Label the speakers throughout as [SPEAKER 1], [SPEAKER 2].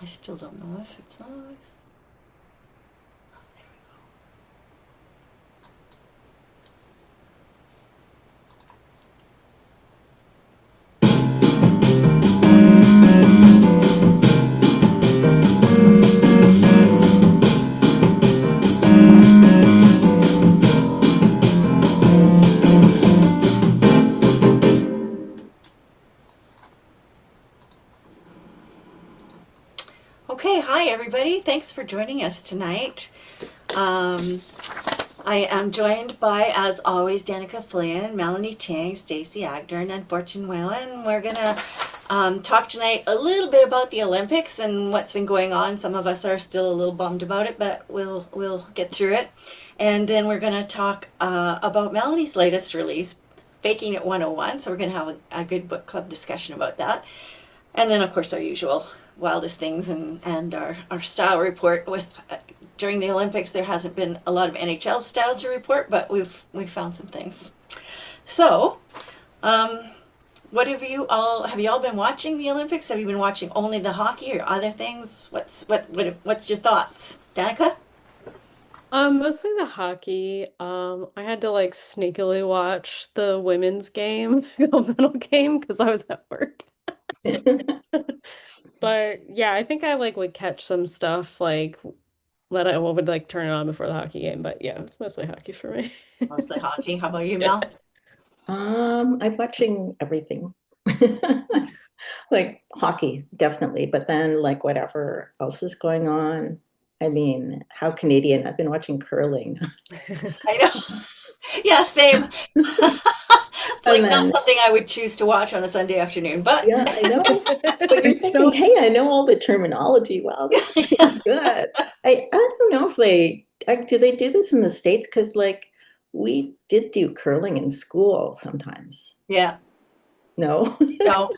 [SPEAKER 1] I still don't know if it's live. Oh, there we go. Okay, hi everybody. Thanks for joining us tonight. Um, I am joined by, as always, Danica Flynn, Melanie Ting, Stacey Agdern, and Fortune Whalen. We're gonna talk tonight a little bit about the Olympics and what's been going on. Some of us are still a little bummed about it, but we'll get through it. And then we're gonna talk about Melanie's latest release, Faking It 101. So we're gonna have a good book club discussion about that. And then, of course, our usual wildest things and our style report with during the Olympics there hasn't been a lot of NHL style to report, but we've found some things. So, what have you all been watching the Olympics? Have you been watching only the hockey or other things? What's your thoughts, Danica?
[SPEAKER 2] Mostly the hockey. I had to like sneakily watch the women's game, gold medal game, because I was at work. But yeah, I think I like would catch some stuff like that I would like turn it on before the hockey game. But yeah, it's mostly hockey for me.
[SPEAKER 1] Mostly hockey. How about you,
[SPEAKER 2] Yeah.
[SPEAKER 1] Mel?
[SPEAKER 3] I'm watching everything. Like hockey, definitely, but then like whatever else is going on. I mean, how Canadian. I've been watching curling.
[SPEAKER 1] I know. Yeah, same. It's
[SPEAKER 3] And
[SPEAKER 1] like not
[SPEAKER 3] then
[SPEAKER 1] something I would choose to watch on a Sunday afternoon, but
[SPEAKER 3] yeah, I know. But you're
[SPEAKER 4] It's
[SPEAKER 3] thinking,
[SPEAKER 4] so
[SPEAKER 3] hey, I know all the terminology. Wow, this is pretty good. I don't know if do they do this in the States? Because like we did do curling in school sometimes.
[SPEAKER 1] yeah,
[SPEAKER 3] No.
[SPEAKER 1] no.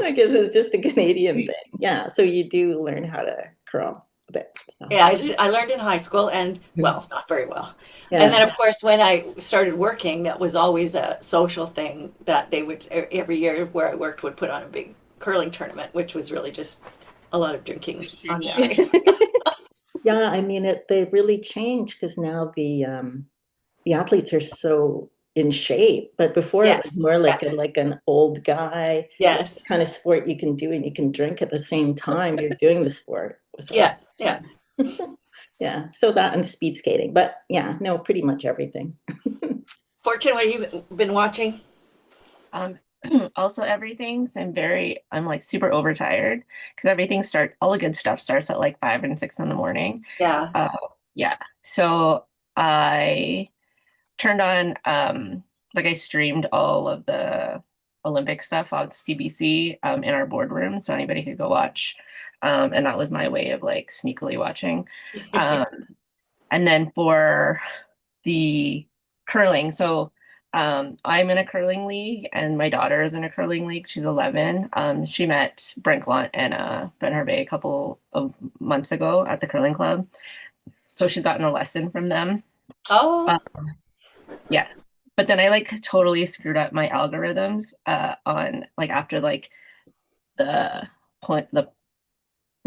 [SPEAKER 3] I guess it's just a Canadian thing. Yeah, so you do learn how to curl a bit. So.
[SPEAKER 1] Yeah, I learned in high school and,
[SPEAKER 3] Mhm.
[SPEAKER 1] well, not very well. And
[SPEAKER 3] Yeah,
[SPEAKER 1] then, of course, when I started working, that was always a social thing that they would, every year where I worked, would put on a big curling tournament, which was really just a lot of drinking on the ice.
[SPEAKER 3] yeah. I mean, they really change because now the athletes are so in shape. But before it was
[SPEAKER 1] Yes,
[SPEAKER 3] more like
[SPEAKER 1] yes,
[SPEAKER 3] an old guy
[SPEAKER 1] yes.
[SPEAKER 3] kind of sport you can do, and you can drink at the same time you're doing the sport. So
[SPEAKER 1] Yeah, yeah.
[SPEAKER 3] yeah, so that and speed skating. But yeah, no, pretty much everything.
[SPEAKER 1] Fortune, what have you been watching?
[SPEAKER 4] um also everything. So I'm like super overtired because all the good stuff starts at like 5 and 6 in the morning.
[SPEAKER 1] Yeah.
[SPEAKER 4] Uh yeah. So I turned on like I streamed all of the Olympic stuff on CBC in our boardroom so anybody could go watch. And that was my way of like sneakily watching. Um and then for the curling. So I'm in a curling league, and my daughter is in a curling league. She's 11. She met Brent Glunt and Ben Hervé a couple of months ago at the curling club. So she's gotten a lesson from them.
[SPEAKER 1] Oh,
[SPEAKER 4] Uh, yeah. But then I like totally screwed up my algorithms on like after like the point the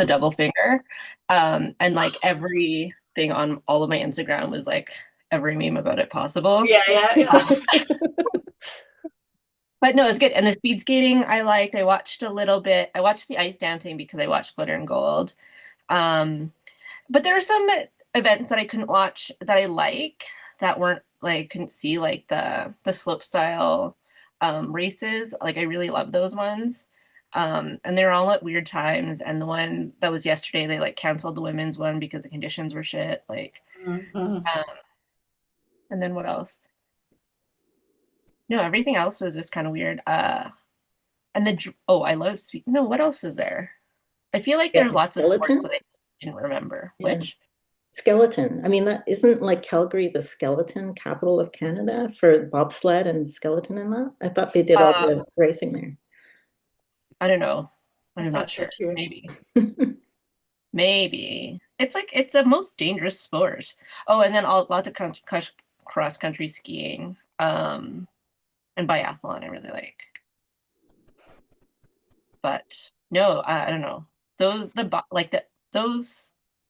[SPEAKER 4] double finger. And like everything on all of my Instagram was like every meme about it possible.
[SPEAKER 1] yeah, yeah, yeah.
[SPEAKER 4] But no, it's good. And the speed skating I liked. I watched a little bit. I watched the ice dancing because I watched Glitter and Gold. Um, but there were some events that I couldn't watch that I like that weren't like couldn't see like the slope style races. Like I really love those ones. And they're all at weird times. And the one that was yesterday, they like canceled the women's one because the conditions were shit. Like,
[SPEAKER 1] Mhm.
[SPEAKER 4] um, and then what else? No, everything else was just kind of weird. And oh, I love sweet. No, what else is there? I feel like
[SPEAKER 3] Yeah,
[SPEAKER 4] there's lots of sports
[SPEAKER 3] skeleton.
[SPEAKER 4] that I didn't remember.
[SPEAKER 3] Yeah.
[SPEAKER 4] Which,
[SPEAKER 3] Skeleton. I mean, that isn't like Calgary the skeleton capital of Canada for bobsled and skeleton and that? I thought they did all
[SPEAKER 4] uh,
[SPEAKER 3] the racing there.
[SPEAKER 4] I don't know.
[SPEAKER 1] I
[SPEAKER 4] I'm not
[SPEAKER 1] thought so
[SPEAKER 4] sure.
[SPEAKER 1] too.
[SPEAKER 4] Maybe it's like it's the most dangerous sport. Oh, and then lots of cross country skiing, and biathlon. I really like, but no, I don't know. those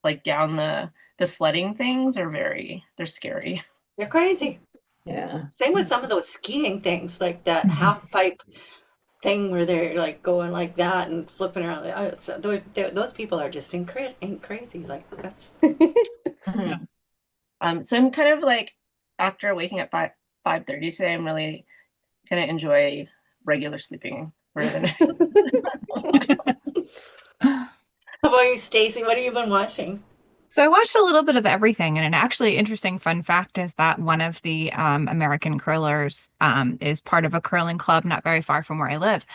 [SPEAKER 4] like down the sledding things are they're scary.
[SPEAKER 1] They're crazy.
[SPEAKER 3] Yeah.
[SPEAKER 1] Same with some of those skiing things, like that half pipe thing where they're like going like that and flipping around. Those people are just crazy. Like that's
[SPEAKER 4] Mhm. So I'm kind of like, after waking up 5:30 today, I'm really gonna enjoy regular sleeping for the next.
[SPEAKER 1] How about you, Stacy? What have you been watching?
[SPEAKER 5] So I watched a little bit of everything, and an actually interesting fun fact is that one of the American curlers is part of a curling club not very far from where I live.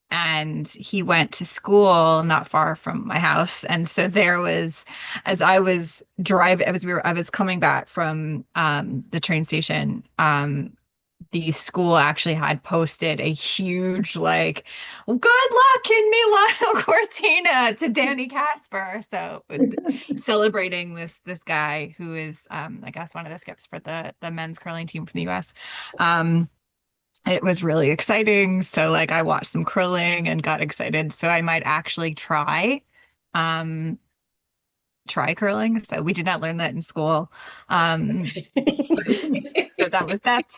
[SPEAKER 5] And he went to school not far from my house. And so there was, as I was driving, I was coming back from the train station, the school actually had posted a huge like good luck in Milano Cortina to Danny Casper, so celebrating this guy who is I guess one of the skips for the men's curling team from the US. It was really exciting, so like I watched some curling and got excited, so I might actually um try curling. So we did not learn that in school. So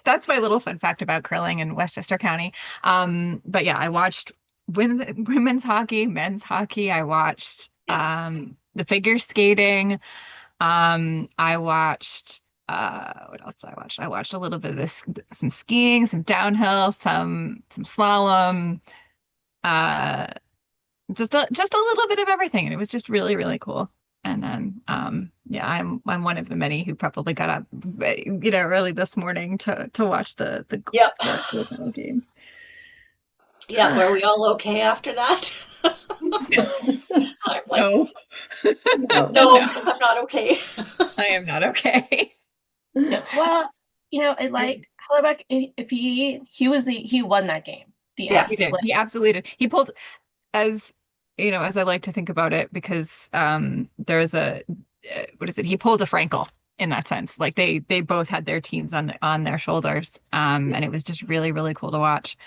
[SPEAKER 5] that's my little fun fact about curling in Westchester County. But yeah, I watched women's hockey, men's hockey. I watched the figure skating. I watched what else did I watch? I watched a little bit of some skiing, some downhill, some slalom. Uh, just a little bit of everything, and it was just really, really cool. And then yeah, I'm one of the many who probably got up early this morning to watch the
[SPEAKER 1] Yep.
[SPEAKER 5] the game.
[SPEAKER 1] Yeah, were we all okay after that? I'm like,
[SPEAKER 5] No.
[SPEAKER 1] no, I'm not okay.
[SPEAKER 5] I am not okay.
[SPEAKER 4] Yeah, well, I like Hellerbeck. If he won that game.
[SPEAKER 1] Yeah,
[SPEAKER 5] he did.
[SPEAKER 4] Like,
[SPEAKER 5] He absolutely did. He pulled, as as I like to think about it, because there's a what is it? He pulled a Frankel in that sense. Like they both had their teams on their shoulders, and it was just really, really cool to watch.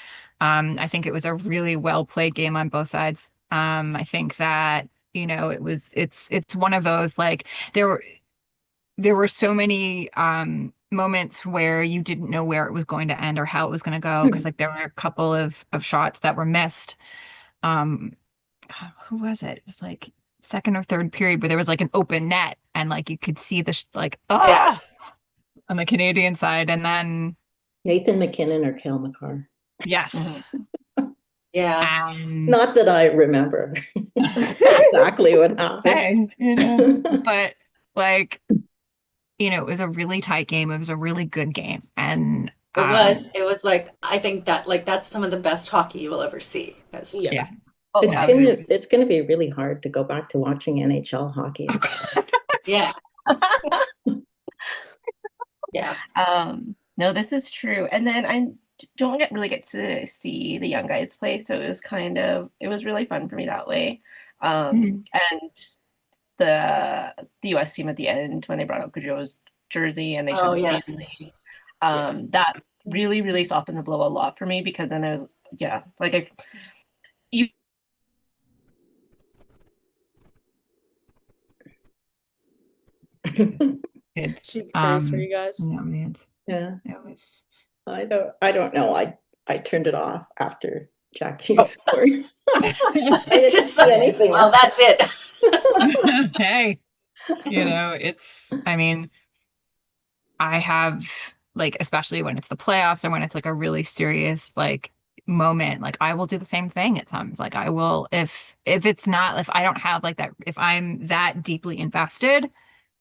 [SPEAKER 5] I think it was a really well played game on both sides. I think that it's one of those, like there were so many moments where you didn't know where it was going to end or how it was going to go, because like there were a couple of shots that were missed. Who was it? It was like second or third period where there was like an open net and like you could see the on the Canadian side, and then
[SPEAKER 3] Nathan McKinnon or Cale McCarr.
[SPEAKER 5] yes.
[SPEAKER 1] yeah.
[SPEAKER 5] And
[SPEAKER 3] Not that I remember exactly what happened.
[SPEAKER 5] okay, but like it was a really tight game. It was a really good game, and
[SPEAKER 1] It was like, I think that like that's some of the best hockey you will ever see.
[SPEAKER 5] Yeah.
[SPEAKER 3] It's going to be really hard to go back to watching NHL hockey.
[SPEAKER 1] Yeah. Yeah.
[SPEAKER 4] No, this is true. And then I don't really get to see the young guys play, so it was really fun for me that way. And the US team at the end, when they brought out Gaudreau's jersey and they showed his family, that really, really softened the blow a lot for me, because then I was
[SPEAKER 5] it's
[SPEAKER 2] She prays for you guys.
[SPEAKER 3] Yeah.
[SPEAKER 5] It was.
[SPEAKER 3] I don't know. I turned it off after Jackie's story. I didn't see anything.
[SPEAKER 1] Well, that's it.
[SPEAKER 5] Hey, I mean, I have, like, especially when it's the playoffs or when it's like a really serious like moment, like I will do the same thing at times. Like I will, if I don't have like that, if I'm that deeply invested,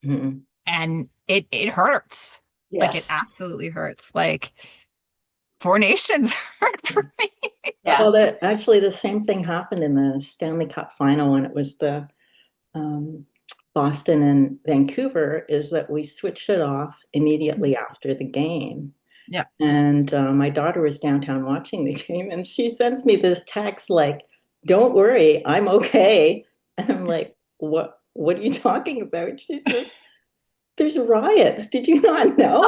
[SPEAKER 5] and it hurts.
[SPEAKER 1] Yes.
[SPEAKER 5] Like it absolutely hurts. Like Four Nations hurt for me.
[SPEAKER 3] Yeah. Well, the same thing happened in the Stanley Cup final when it was the Boston and Vancouver, is that we switched it off immediately after the game.
[SPEAKER 5] Yeah.
[SPEAKER 3] And my daughter was downtown watching the game, and she sends me this text like, "Don't worry, I'm okay." And I'm like, what are you talking about? She says, "There's riots. Did you not know?"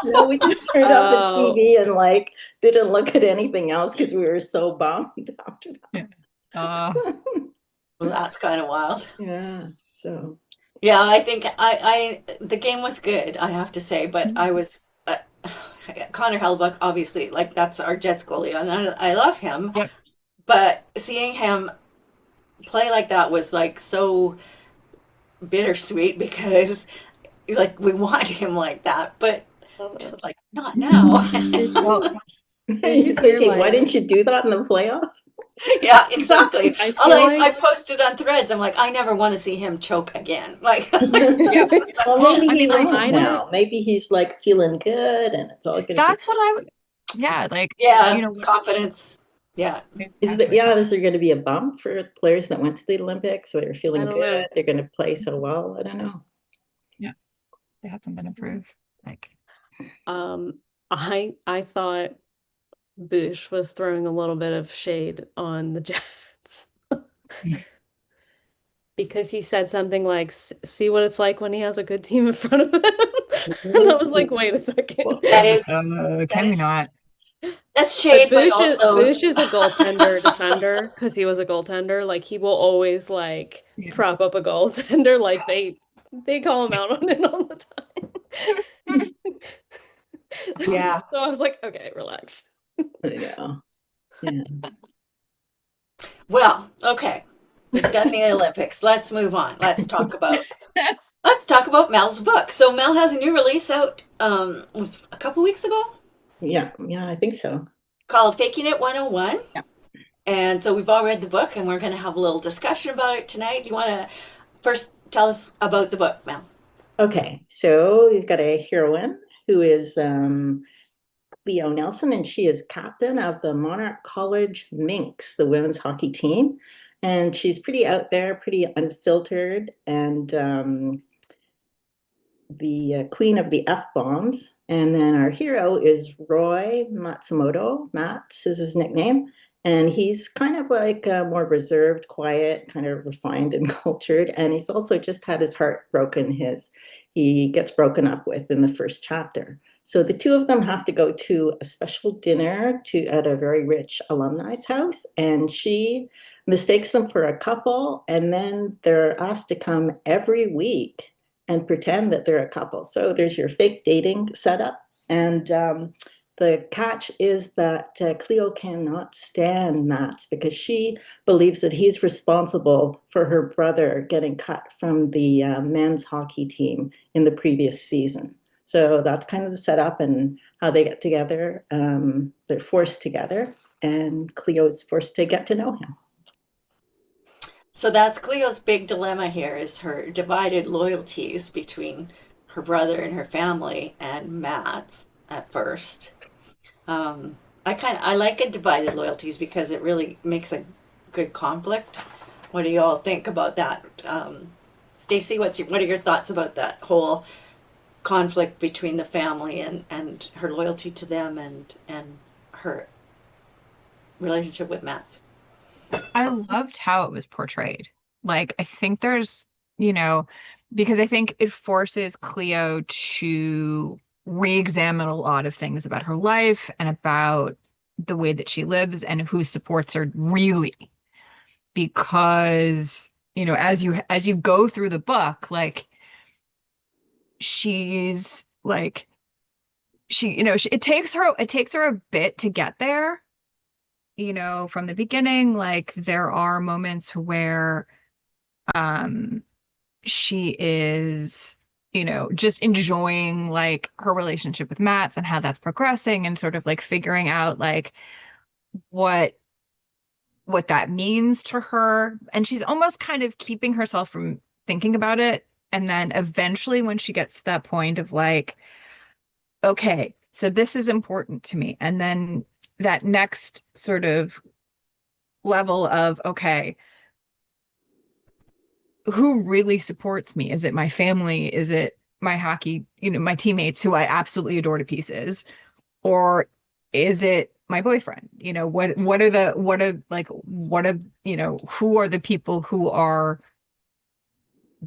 [SPEAKER 3] No, we just turned off the TV and like didn't look at anything else because we were so bummed after that.
[SPEAKER 1] Well, that's kind of wild.
[SPEAKER 3] Yeah. So
[SPEAKER 1] Yeah, I think the game was good, I have to say, but I was Connor Hellebuck, obviously, like that's our Jets goalie, and I love him,
[SPEAKER 5] Yep.
[SPEAKER 1] but seeing him play like that was like so bittersweet because like we want him like that, but just like not now.
[SPEAKER 5] Well,
[SPEAKER 2] Did you
[SPEAKER 3] you're thinking, why didn't
[SPEAKER 2] realize?
[SPEAKER 3] you do that in the playoffs?
[SPEAKER 1] Yeah, exactly.
[SPEAKER 2] I
[SPEAKER 1] Well,
[SPEAKER 2] feel
[SPEAKER 1] I
[SPEAKER 2] like
[SPEAKER 1] posted on Threads. I'm like, I never want to see him choke again. Like,
[SPEAKER 5] yeah.
[SPEAKER 3] Well,
[SPEAKER 5] Well,
[SPEAKER 3] maybe
[SPEAKER 5] I
[SPEAKER 3] he
[SPEAKER 5] mean, like,
[SPEAKER 3] won't
[SPEAKER 2] I don't.
[SPEAKER 3] now. Maybe he's like feeling good and it's all gonna be.
[SPEAKER 5] that's what I would, yeah, like, you
[SPEAKER 1] yeah,
[SPEAKER 5] know,
[SPEAKER 1] confidence. Yeah.
[SPEAKER 5] exactly.
[SPEAKER 3] Is there gonna be a bump for players that went to the Olympics? They're
[SPEAKER 2] I
[SPEAKER 3] feeling
[SPEAKER 2] don't
[SPEAKER 3] good.
[SPEAKER 2] know.
[SPEAKER 3] They're gonna play so well. I don't know.
[SPEAKER 5] Yeah, they had something to prove. Like,
[SPEAKER 2] Um, I thought Bush was throwing a little bit of shade on the Jets because he said something like, "See what it's like when he has a good team in front of him," and I was like, "Wait a second."
[SPEAKER 3] Well,
[SPEAKER 1] That is that
[SPEAKER 5] can we
[SPEAKER 1] is
[SPEAKER 5] not?
[SPEAKER 1] that's
[SPEAKER 2] But
[SPEAKER 1] shade, but also
[SPEAKER 2] Bush is a goaltender defender because he was a goaltender. Like he will always like
[SPEAKER 5] Yeah.
[SPEAKER 2] prop up a goaltender. Like they call him out on it all the time.
[SPEAKER 1] yeah.
[SPEAKER 2] So I was like, okay, relax.
[SPEAKER 3] yeah. Yeah.
[SPEAKER 1] Well, okay. We've done the Olympics. Let's move on. Let's talk about Mel's book. So Mel has a new release out was a couple weeks ago
[SPEAKER 3] Yeah. Yeah. I think so.
[SPEAKER 1] called Faking It 101.
[SPEAKER 3] Yeah.
[SPEAKER 1] And so we've all read the book and we're going to have a little discussion about it tonight. You want to first tell us about the book, Mel?
[SPEAKER 3] Okay. So we've got a heroine who is Leo Nelson, and she is captain of the Monarch College Minx, the women's hockey team. And she's pretty out there, pretty unfiltered, and the queen of the F-bombs. And then our hero is Roy Matsumoto. Mats is his nickname. And he's kind of like more reserved, quiet, kind of refined and cultured. And he's also just had his heart broken. He gets broken up with in the first chapter. So the two of them have to go to a special dinner at a very rich alumni's house. And she mistakes them for a couple. And then they're asked to come every week and pretend that they're a couple. So there's your fake dating setup. And the catch is that Cleo cannot stand Mats because she believes that he's responsible for her brother getting cut from the men's hockey team in the previous season. So that's kind of the setup and how they get together. They're forced together, and Cleo's forced to get to know him.
[SPEAKER 1] So that's Cleo's big dilemma here is her divided loyalties between her brother and her family and Matt's at first. I like it divided loyalties because it really makes a good conflict. What do you all think about that? Stacy, what are your thoughts about that whole conflict between the family and her loyalty to them and her relationship with Matt?
[SPEAKER 5] I loved how it was portrayed. Like, I think there's, you know, because I think it forces Cleo to re-examine a lot of things about her life and about the way that she lives and who supports her really. Because, you know, as you go through the book, like she's like it takes her a bit to get there, you know, from the beginning. Like there are moments where she is, you know, just enjoying like her relationship with Matt's and how that's progressing and sort of like figuring out like what that means to her. And she's almost kind of keeping herself from thinking about it. And then eventually when she gets to that point of like, okay, so this is important to me. And then that next sort of level of, okay, who really supports me? Is it my family? Is it my hockey, you know, my teammates who I absolutely adore to pieces? Or is it my boyfriend? You know, you know, who are the people who are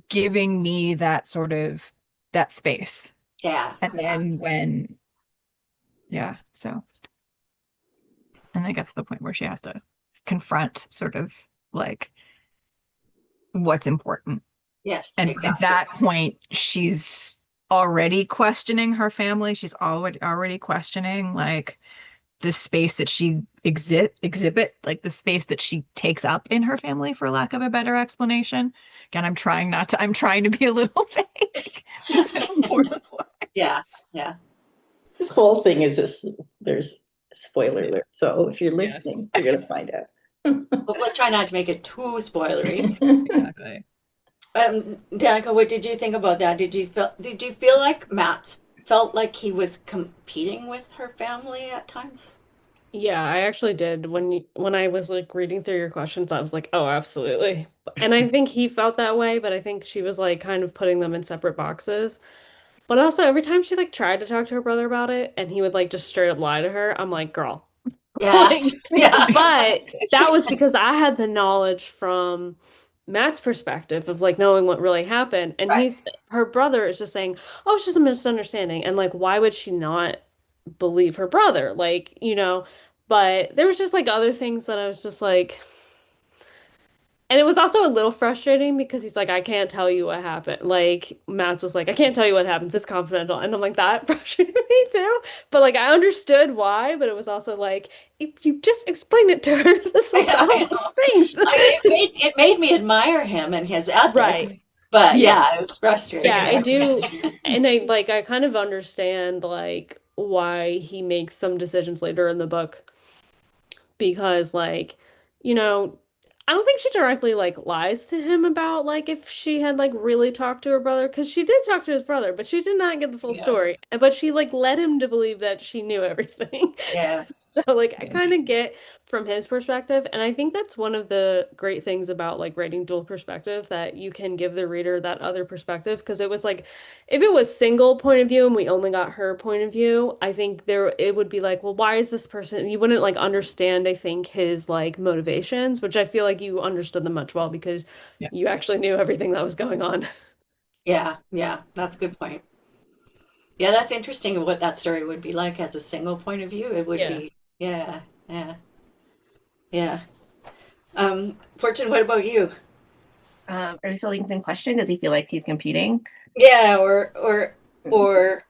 [SPEAKER 5] giving me that sort of that space?
[SPEAKER 1] Yeah.
[SPEAKER 5] And then so and I get to the point where she has to confront sort of like what's important.
[SPEAKER 1] Yes,
[SPEAKER 5] And
[SPEAKER 1] exactly.
[SPEAKER 5] at that point, she's already questioning her family. She's already questioning like the space that she exhibit, like the space that she takes up in her family, for lack of a better explanation. Again, I'm trying to be a little vague.
[SPEAKER 1] Yeah, yeah.
[SPEAKER 3] This whole thing is this, there's a spoiler alert. So if you're
[SPEAKER 5] Yes.
[SPEAKER 3] listening, you're going to find out.
[SPEAKER 1] But we'll try not to make it too spoilery.
[SPEAKER 5] Exactly.
[SPEAKER 1] Danica, what did you think about that? Did you feel like Matt felt like he was competing with her family at times?
[SPEAKER 2] Yeah, I actually did. When I was like reading through your questions, I was like, oh, absolutely. And I think he felt that way, but I think she was like kind of putting them in separate boxes. But also every time she like tried to talk to her brother about it and he would like just straight up lie to her, I'm like, girl.
[SPEAKER 1] Yeah,
[SPEAKER 2] Like,
[SPEAKER 1] yeah.
[SPEAKER 2] but that was because I had the knowledge from Matt's perspective of like knowing what really happened. And
[SPEAKER 1] Right.
[SPEAKER 2] her brother is just saying, oh, it's just a misunderstanding. And like, why would she not believe her brother? Like, but there was just like other things that I was just like, and it was also a little frustrating because he's like, I can't tell you what happened. Like, Matt's just like, I can't tell you what happens. It's confidential. And I'm like, that frustrated me too. But like, I understood why, but it was also like, if you just explain it to her, this will
[SPEAKER 1] Yeah,
[SPEAKER 2] solve
[SPEAKER 1] I know.
[SPEAKER 2] things.
[SPEAKER 1] It made me admire him and his ethics.
[SPEAKER 2] Right.
[SPEAKER 1] But
[SPEAKER 2] Yeah.
[SPEAKER 1] yeah, it was frustrating.
[SPEAKER 2] Yeah, I do. And I kind of understand like why he makes some decisions later in the book because you know I don't think she directly like lies to him about like if she had like really talked to her brother, because she did talk to his brother, but she did not get the full
[SPEAKER 1] Yeah.
[SPEAKER 2] story, but she like led him to believe that she knew everything.
[SPEAKER 1] Yes.
[SPEAKER 2] So like I kind of get from his perspective, and I think that's one of the great things about like writing dual perspective, that you can give the reader that other perspective, because it was like if it was single point of view and we only got her point of view, I think there it would be like, well, why is this person, you wouldn't like understand, I think, his like motivations, which I feel like you understood them much well because you actually knew everything that was going on.
[SPEAKER 1] Yeah, yeah, that's a good point. Yeah, that's interesting what that story would be like as a single point of view. It would
[SPEAKER 2] Yeah.
[SPEAKER 1] be, yeah, yeah, yeah. Fortune, what about you?
[SPEAKER 4] Are we still in the same question? Does he feel like he's competing?
[SPEAKER 1] Yeah, or her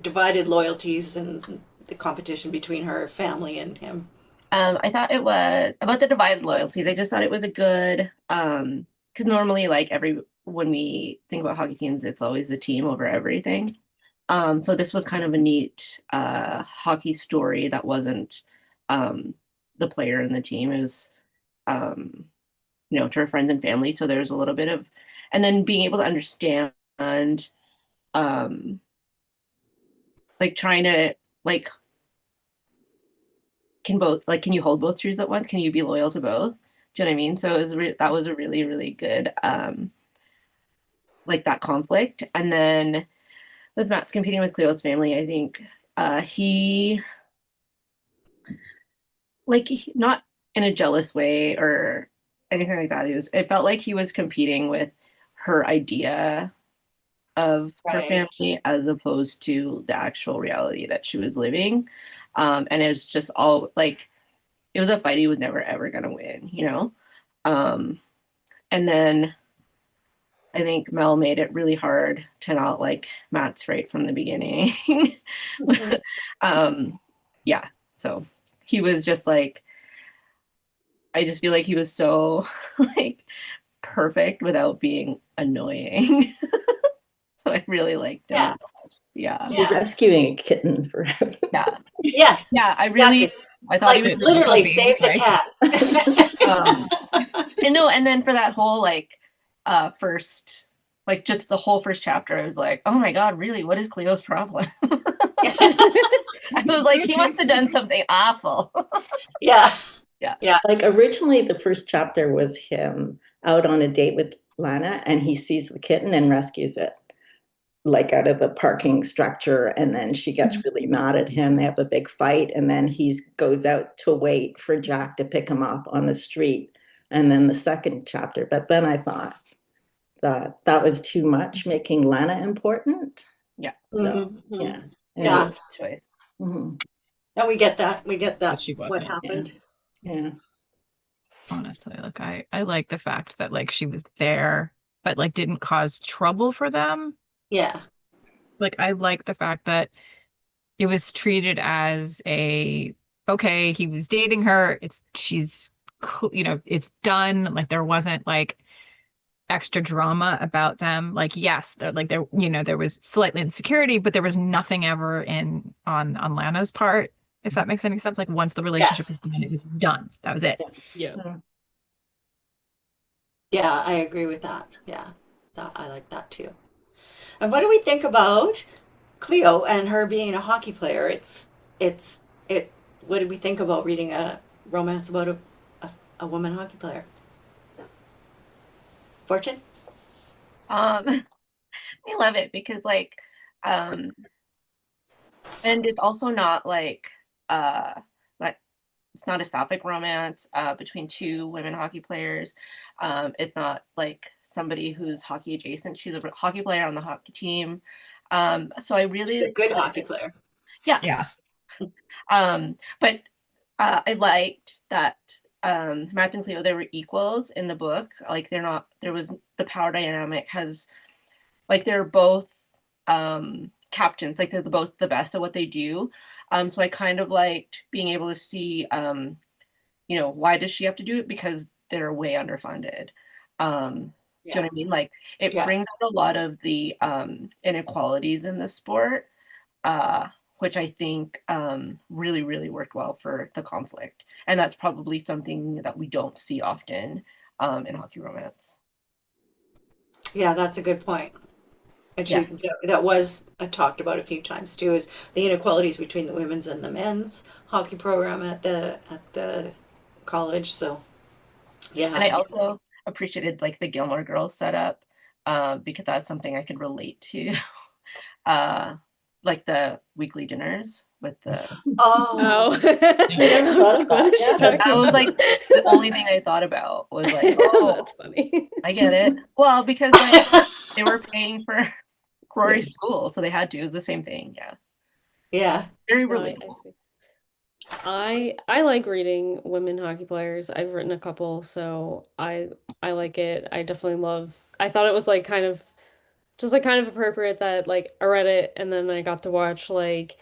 [SPEAKER 1] divided loyalties and the competition between her family and him.
[SPEAKER 4] I thought it was about the divided loyalties. I just thought it was a good, because normally like when we think about hockey teams, it's always the team over everything. So this was kind of a neat hockey story that wasn't the player in the team. It was to her friends and family. So there's a little bit of, and then being able to understand, like trying to like, can you hold both truths at once? Can you be loyal to both? Do you know what I mean? So it was that was a really, really good like that conflict. And then with Matt's competing with Cleo's family, I think he not in a jealous way or anything like that. It felt like he was competing with her idea of her
[SPEAKER 1] Right.
[SPEAKER 4] family as opposed to the actual reality that she was living. And it's just all like it was a fight he was never ever gonna win, and then I think Mel made it really hard to not like Matt's right from the beginning. Yeah, so he was just like, I just feel like he was so like perfect without being annoying. So I really liked him.
[SPEAKER 1] Yeah.
[SPEAKER 4] Yeah.
[SPEAKER 3] Rescuing a kitten for him.
[SPEAKER 4] Yeah.
[SPEAKER 1] Yes.
[SPEAKER 4] Yeah. I thought
[SPEAKER 1] Like
[SPEAKER 4] he was
[SPEAKER 1] literally save the cat.
[SPEAKER 4] and no, and then for that whole like first, like just the whole first chapter, I was like, oh my God, really? What is Cleo's problem? I was like, he must have done something awful.
[SPEAKER 1] Yeah.
[SPEAKER 4] Yeah.
[SPEAKER 1] Yeah.
[SPEAKER 3] Like originally the first chapter was him out on a date with Lana and he sees the kitten and rescues it like out of the parking structure, and then she gets really mad at him. They have a big fight, and then he goes out to wait for Jack to pick him up on the street. And then the second chapter, but then I thought that was too much, making Lana important.
[SPEAKER 4] Yeah.
[SPEAKER 3] So
[SPEAKER 1] Mhm.
[SPEAKER 3] yeah.
[SPEAKER 1] Yeah.
[SPEAKER 4] Choice.
[SPEAKER 3] Mhm.
[SPEAKER 1] And we get that. We get that.
[SPEAKER 5] But she
[SPEAKER 1] What
[SPEAKER 5] wasn't,
[SPEAKER 1] happened?
[SPEAKER 3] Yeah.
[SPEAKER 5] honestly. Like I like the fact that like she was there, but like didn't cause trouble for them.
[SPEAKER 1] Yeah.
[SPEAKER 5] Like I like the fact that it was treated as a okay, he was dating her. It's done. Like there wasn't like extra drama about them. Like yes, there was slightly insecurity, but there was nothing ever in on Lana's part, if that makes any sense. Like once the
[SPEAKER 1] Yeah.
[SPEAKER 5] relationship was done, it was done. That was it.
[SPEAKER 2] Yeah.
[SPEAKER 1] Yeah, I agree with that. Yeah. I like that too. And what do we think about Cleo and her being a hockey player? It what did we think about reading a romance about a woman hockey player? Fortune?
[SPEAKER 4] I love it because like um and it's also not like it's not a sapphic romance between two women hockey players. It's not like somebody who's hockey adjacent. She's a hockey player on the hockey team. So I really
[SPEAKER 1] She's a good
[SPEAKER 4] like
[SPEAKER 1] hockey
[SPEAKER 4] it.
[SPEAKER 1] player.
[SPEAKER 4] Yeah.
[SPEAKER 5] Yeah.
[SPEAKER 4] But I liked that Matt and Cleo, they were equals in the book. Like there was the power dynamic has like they're both captains, like they're both the best at what they do. So I kind of liked being able to see why does she have to do it? Because they're way underfunded. Do you know what I mean? Like it
[SPEAKER 1] Yeah.
[SPEAKER 4] brings out a lot of the inequalities in the sport, which I think really, really worked well for the conflict. And that's probably something that we don't see often in hockey romance.
[SPEAKER 1] Yeah, that's a good point. And
[SPEAKER 4] Yeah.
[SPEAKER 1] that was talked about a few times too, is the inequalities between the women's and the men's hockey program at the college. So
[SPEAKER 4] And I
[SPEAKER 1] yeah,
[SPEAKER 4] also appreciated like the Gilmore Girls setup because that's something I could relate to. uh, like the weekly dinners with the.
[SPEAKER 2] Oh.
[SPEAKER 1] oh
[SPEAKER 2] I
[SPEAKER 3] never
[SPEAKER 2] was
[SPEAKER 3] thought
[SPEAKER 2] like,
[SPEAKER 3] of
[SPEAKER 2] what
[SPEAKER 3] that.
[SPEAKER 2] is she
[SPEAKER 3] Yeah, that's
[SPEAKER 4] That
[SPEAKER 2] talking
[SPEAKER 4] was like
[SPEAKER 2] about?
[SPEAKER 4] the only thing I thought about was like, oh,
[SPEAKER 2] That's funny.
[SPEAKER 4] I get it. Well, because like they were paying for Rory's school, so they had to. It was the same thing. Yeah,
[SPEAKER 1] yeah.
[SPEAKER 4] very
[SPEAKER 2] No, I
[SPEAKER 4] relatable.
[SPEAKER 2] see. I like reading women hockey players. I've written a couple, so I like it. I definitely love. I thought it was like kind of just like kind of appropriate that like I read it and then I got to watch like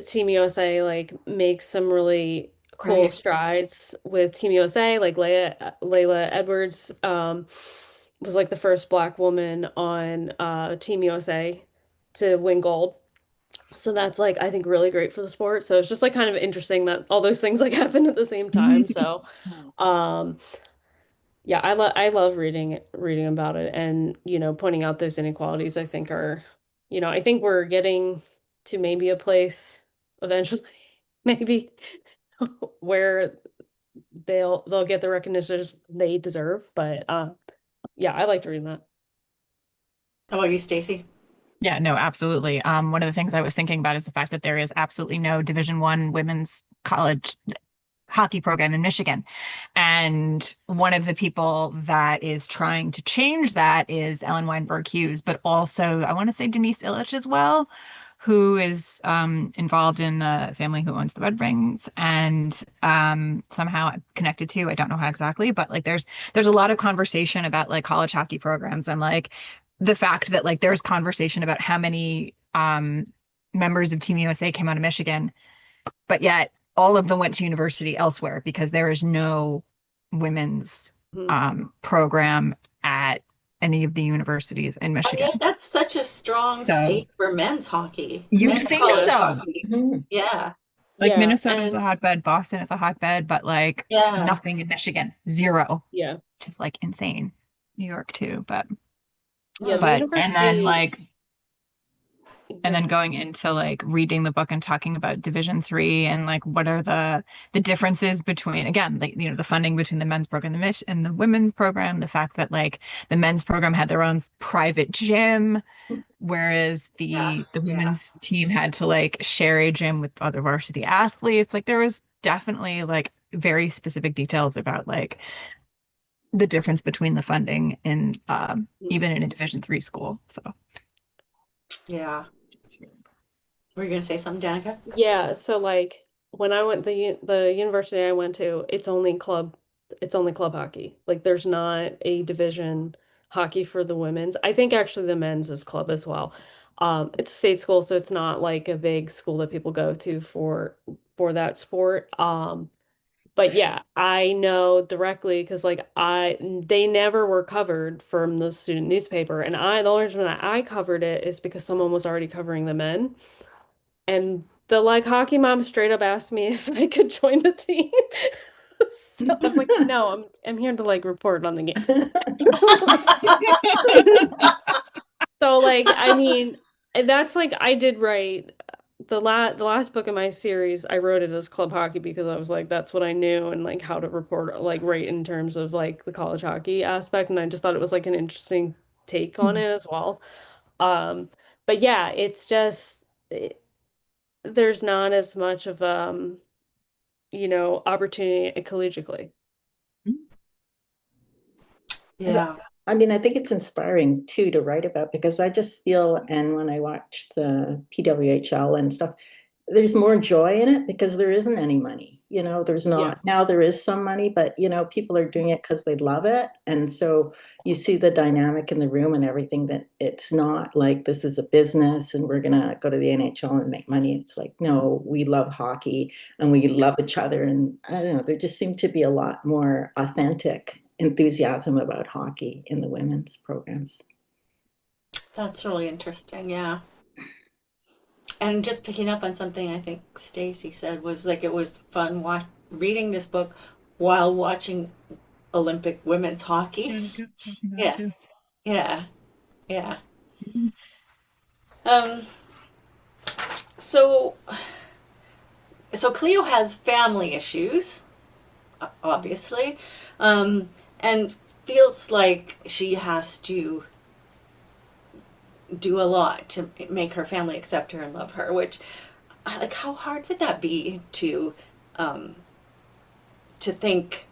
[SPEAKER 2] Team USA like make some really cool
[SPEAKER 1] Right.
[SPEAKER 2] strides with Team USA. Like Layla Edwards was like the first black woman on Team USA to win gold. So that's like I think really great for the sport. So it's just like kind of interesting that all those things like happen at the same time. So um yeah, I love reading about it and pointing out those inequalities I think are I think we're getting to maybe a place eventually maybe where they'll get the recognition they deserve. But yeah, I liked reading that.
[SPEAKER 1] How about you, Stacy?
[SPEAKER 5] Yeah, no, absolutely. One of the things I was thinking about is the fact that there is absolutely no Division I women's college hockey program in Michigan. And one of the people that is trying to change that is Ellen Weinberg Hughes, but also I want to say Denise Illich as well, who is involved in the family who owns the Red Wings and somehow connected to, I don't know how exactly, but like there's a lot of conversation about like college hockey programs and like the fact that like there's conversation about how many members of Team USA came out of Michigan, but yet all of them went to university elsewhere because there is no women's program at any of the universities in
[SPEAKER 1] And
[SPEAKER 5] Michigan.
[SPEAKER 1] yet that's such a strong
[SPEAKER 5] So
[SPEAKER 1] state for men's hockey,
[SPEAKER 5] you'd
[SPEAKER 1] men's
[SPEAKER 5] think
[SPEAKER 1] college
[SPEAKER 5] so.
[SPEAKER 1] hockey.
[SPEAKER 3] Mhm.
[SPEAKER 1] Yeah,
[SPEAKER 5] Like
[SPEAKER 2] Yeah,
[SPEAKER 5] Minnesota is a
[SPEAKER 2] and
[SPEAKER 5] hotbed, Boston is a hotbed, but like
[SPEAKER 1] yeah.
[SPEAKER 5] nothing in Michigan, zero,
[SPEAKER 2] yeah,
[SPEAKER 5] which is like insane. New York too, but
[SPEAKER 2] yeah, the
[SPEAKER 5] and then
[SPEAKER 2] university.
[SPEAKER 5] like and then going into like reading the book and talking about Division III and like what are the differences between again like the funding between the men's program and the women's program, the fact that like the men's program had their own private gym, whereas
[SPEAKER 1] Yeah,
[SPEAKER 5] the
[SPEAKER 1] yeah.
[SPEAKER 5] women's team had to like share a gym with other varsity athletes. Like there was definitely like very specific details about like the difference between the funding in even in a Division III school. So
[SPEAKER 1] Yeah. Were you gonna say something, Danica?
[SPEAKER 2] Yeah, so like when I went the university I went to, it's only club it's only club hockey. Like there's not a division hockey for the women's. I think actually the men's is club as well. It's a state school, so it's not like a big school that people go to for that sport. But yeah, I know directly because like they never were covered from the student newspaper, and the only reason that I covered it is because someone was already covering the men, and the like hockey mom straight up asked me if I could join the team. So I was like, no, I'm here to like report on the games. So like, I mean, and that's like I did write the last book in my series, I wrote it as club hockey because I was like, that's what I knew and like how to report like write in terms of like the college hockey aspect. And I just thought it was like an interesting take on it as well. Um, but yeah, it's just there's not as much of opportunity collegiately.
[SPEAKER 1] Yeah.
[SPEAKER 3] I mean, I think it's inspiring too to write about because I just feel, and when I watch the PWHL and stuff, there's more joy in it because there isn't any money. There's
[SPEAKER 2] Yeah.
[SPEAKER 3] not, now there is some money, but people are doing it because they love it. And so you see the dynamic in the room and everything, that it's not like this is a business and we're going to go to the NHL and make money. It's like, no, we love hockey and we love each other. And I don't know, there just seemed to be a lot more authentic enthusiasm about hockey in the women's programs.
[SPEAKER 1] That's really interesting. Yeah. And just picking up on something I think Stacy said was like it was fun reading this book while watching Olympic women's hockey. Yeah. Yeah. Yeah. Um, so Cleo has family issues, obviously, and feels like she has to do a lot to make her family accept her and love her, which like how hard would that be to think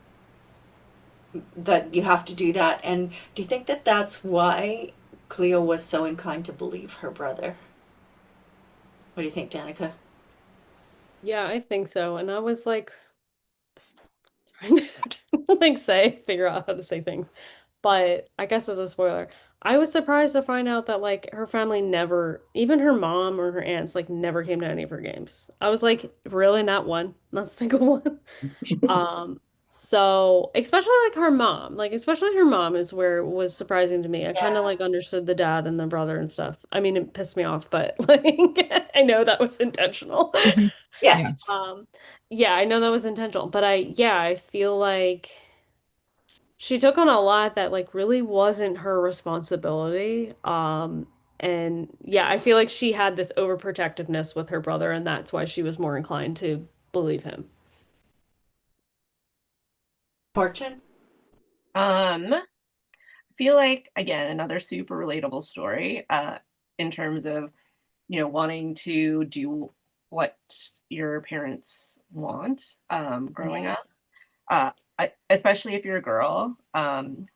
[SPEAKER 1] that you have to do that? And do you think that that's why Cleo was so inclined to believe her brother? What do you think, Danica?
[SPEAKER 2] Yeah, I think so. And I was like trying to like figure out how to say things. But I guess as a spoiler, I was surprised to find out that like her family never, even her mom or her aunts, like never came to any of her games. I was like, really, not one, not a single one. Um, so especially like her mom, like especially her mom is where it was surprising to me. I kind of
[SPEAKER 1] Yeah.
[SPEAKER 2] like understood the dad and the brother and stuff. I mean, it pissed me off, but like I know that was intentional.
[SPEAKER 5] Mhm. Yeah.
[SPEAKER 1] Yes.
[SPEAKER 2] Yeah, I know that was intentional, but I feel like she took on a lot that like really wasn't her responsibility. And yeah, I feel like she had this overprotectiveness with her brother, and that's why she was more inclined to believe him.
[SPEAKER 1] Fortune?
[SPEAKER 4] I feel like again another super relatable story in terms of wanting to do what your parents want growing
[SPEAKER 1] Yeah.
[SPEAKER 4] up, especially if you're a girl. And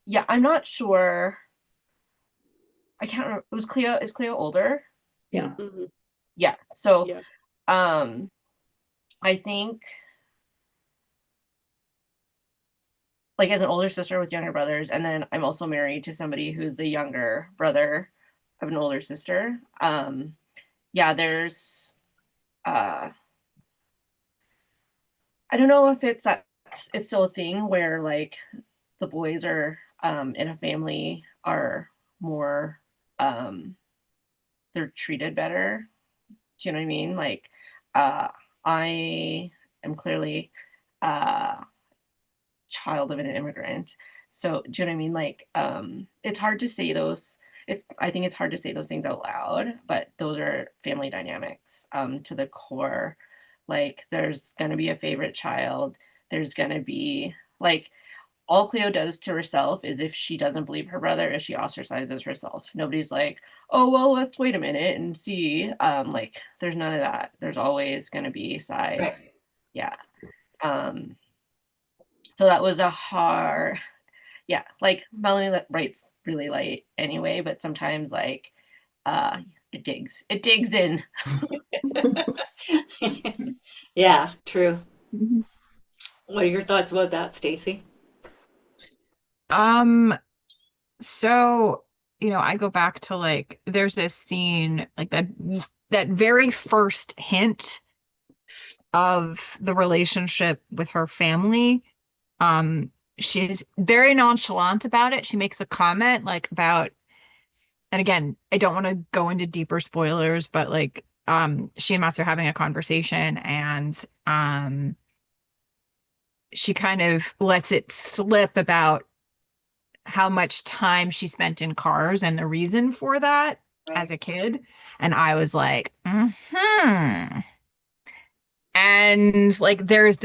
[SPEAKER 4] yeah, I'm not sure. I can't remember. Is Cleo older?
[SPEAKER 3] Yeah.
[SPEAKER 2] Hmm.
[SPEAKER 4] Yeah. So
[SPEAKER 2] Yeah.
[SPEAKER 4] um I think like as an older sister with younger brothers, and then I'm also married to somebody who's a younger brother of an older sister. Yeah, there's uh I don't know if it's still a thing where like the boys are in a family are more um they're treated better. Do you know what I mean? Like uh I am clearly child of an immigrant. So do you know what I mean? Like it's hard to say those I think it's hard to say those things out loud, but those are family dynamics to the core. Like there's gonna be a favorite child. There's gonna be like all Cleo does to herself is if she doesn't believe her brother, is she ostracizes herself. Nobody's like, oh well, let's wait a minute and see. Like there's none of that. There's always gonna be sides.
[SPEAKER 1] Right.
[SPEAKER 4] Yeah. Um, so that was a hard, yeah, like Melanie writes really light anyway, but sometimes like it digs in.
[SPEAKER 1] Yeah, true. What are your thoughts about that, Stacy?
[SPEAKER 5] So, I go back to like there's this scene like that very first hint of the relationship with her family. Um, she's very nonchalant about it. She makes a comment like about, and again, I don't want to go into deeper spoilers, but like she and Mats are having a conversation and she kind of lets it slip about how much time she spent in cars and the reason for that as a kid. And I was like, and like there's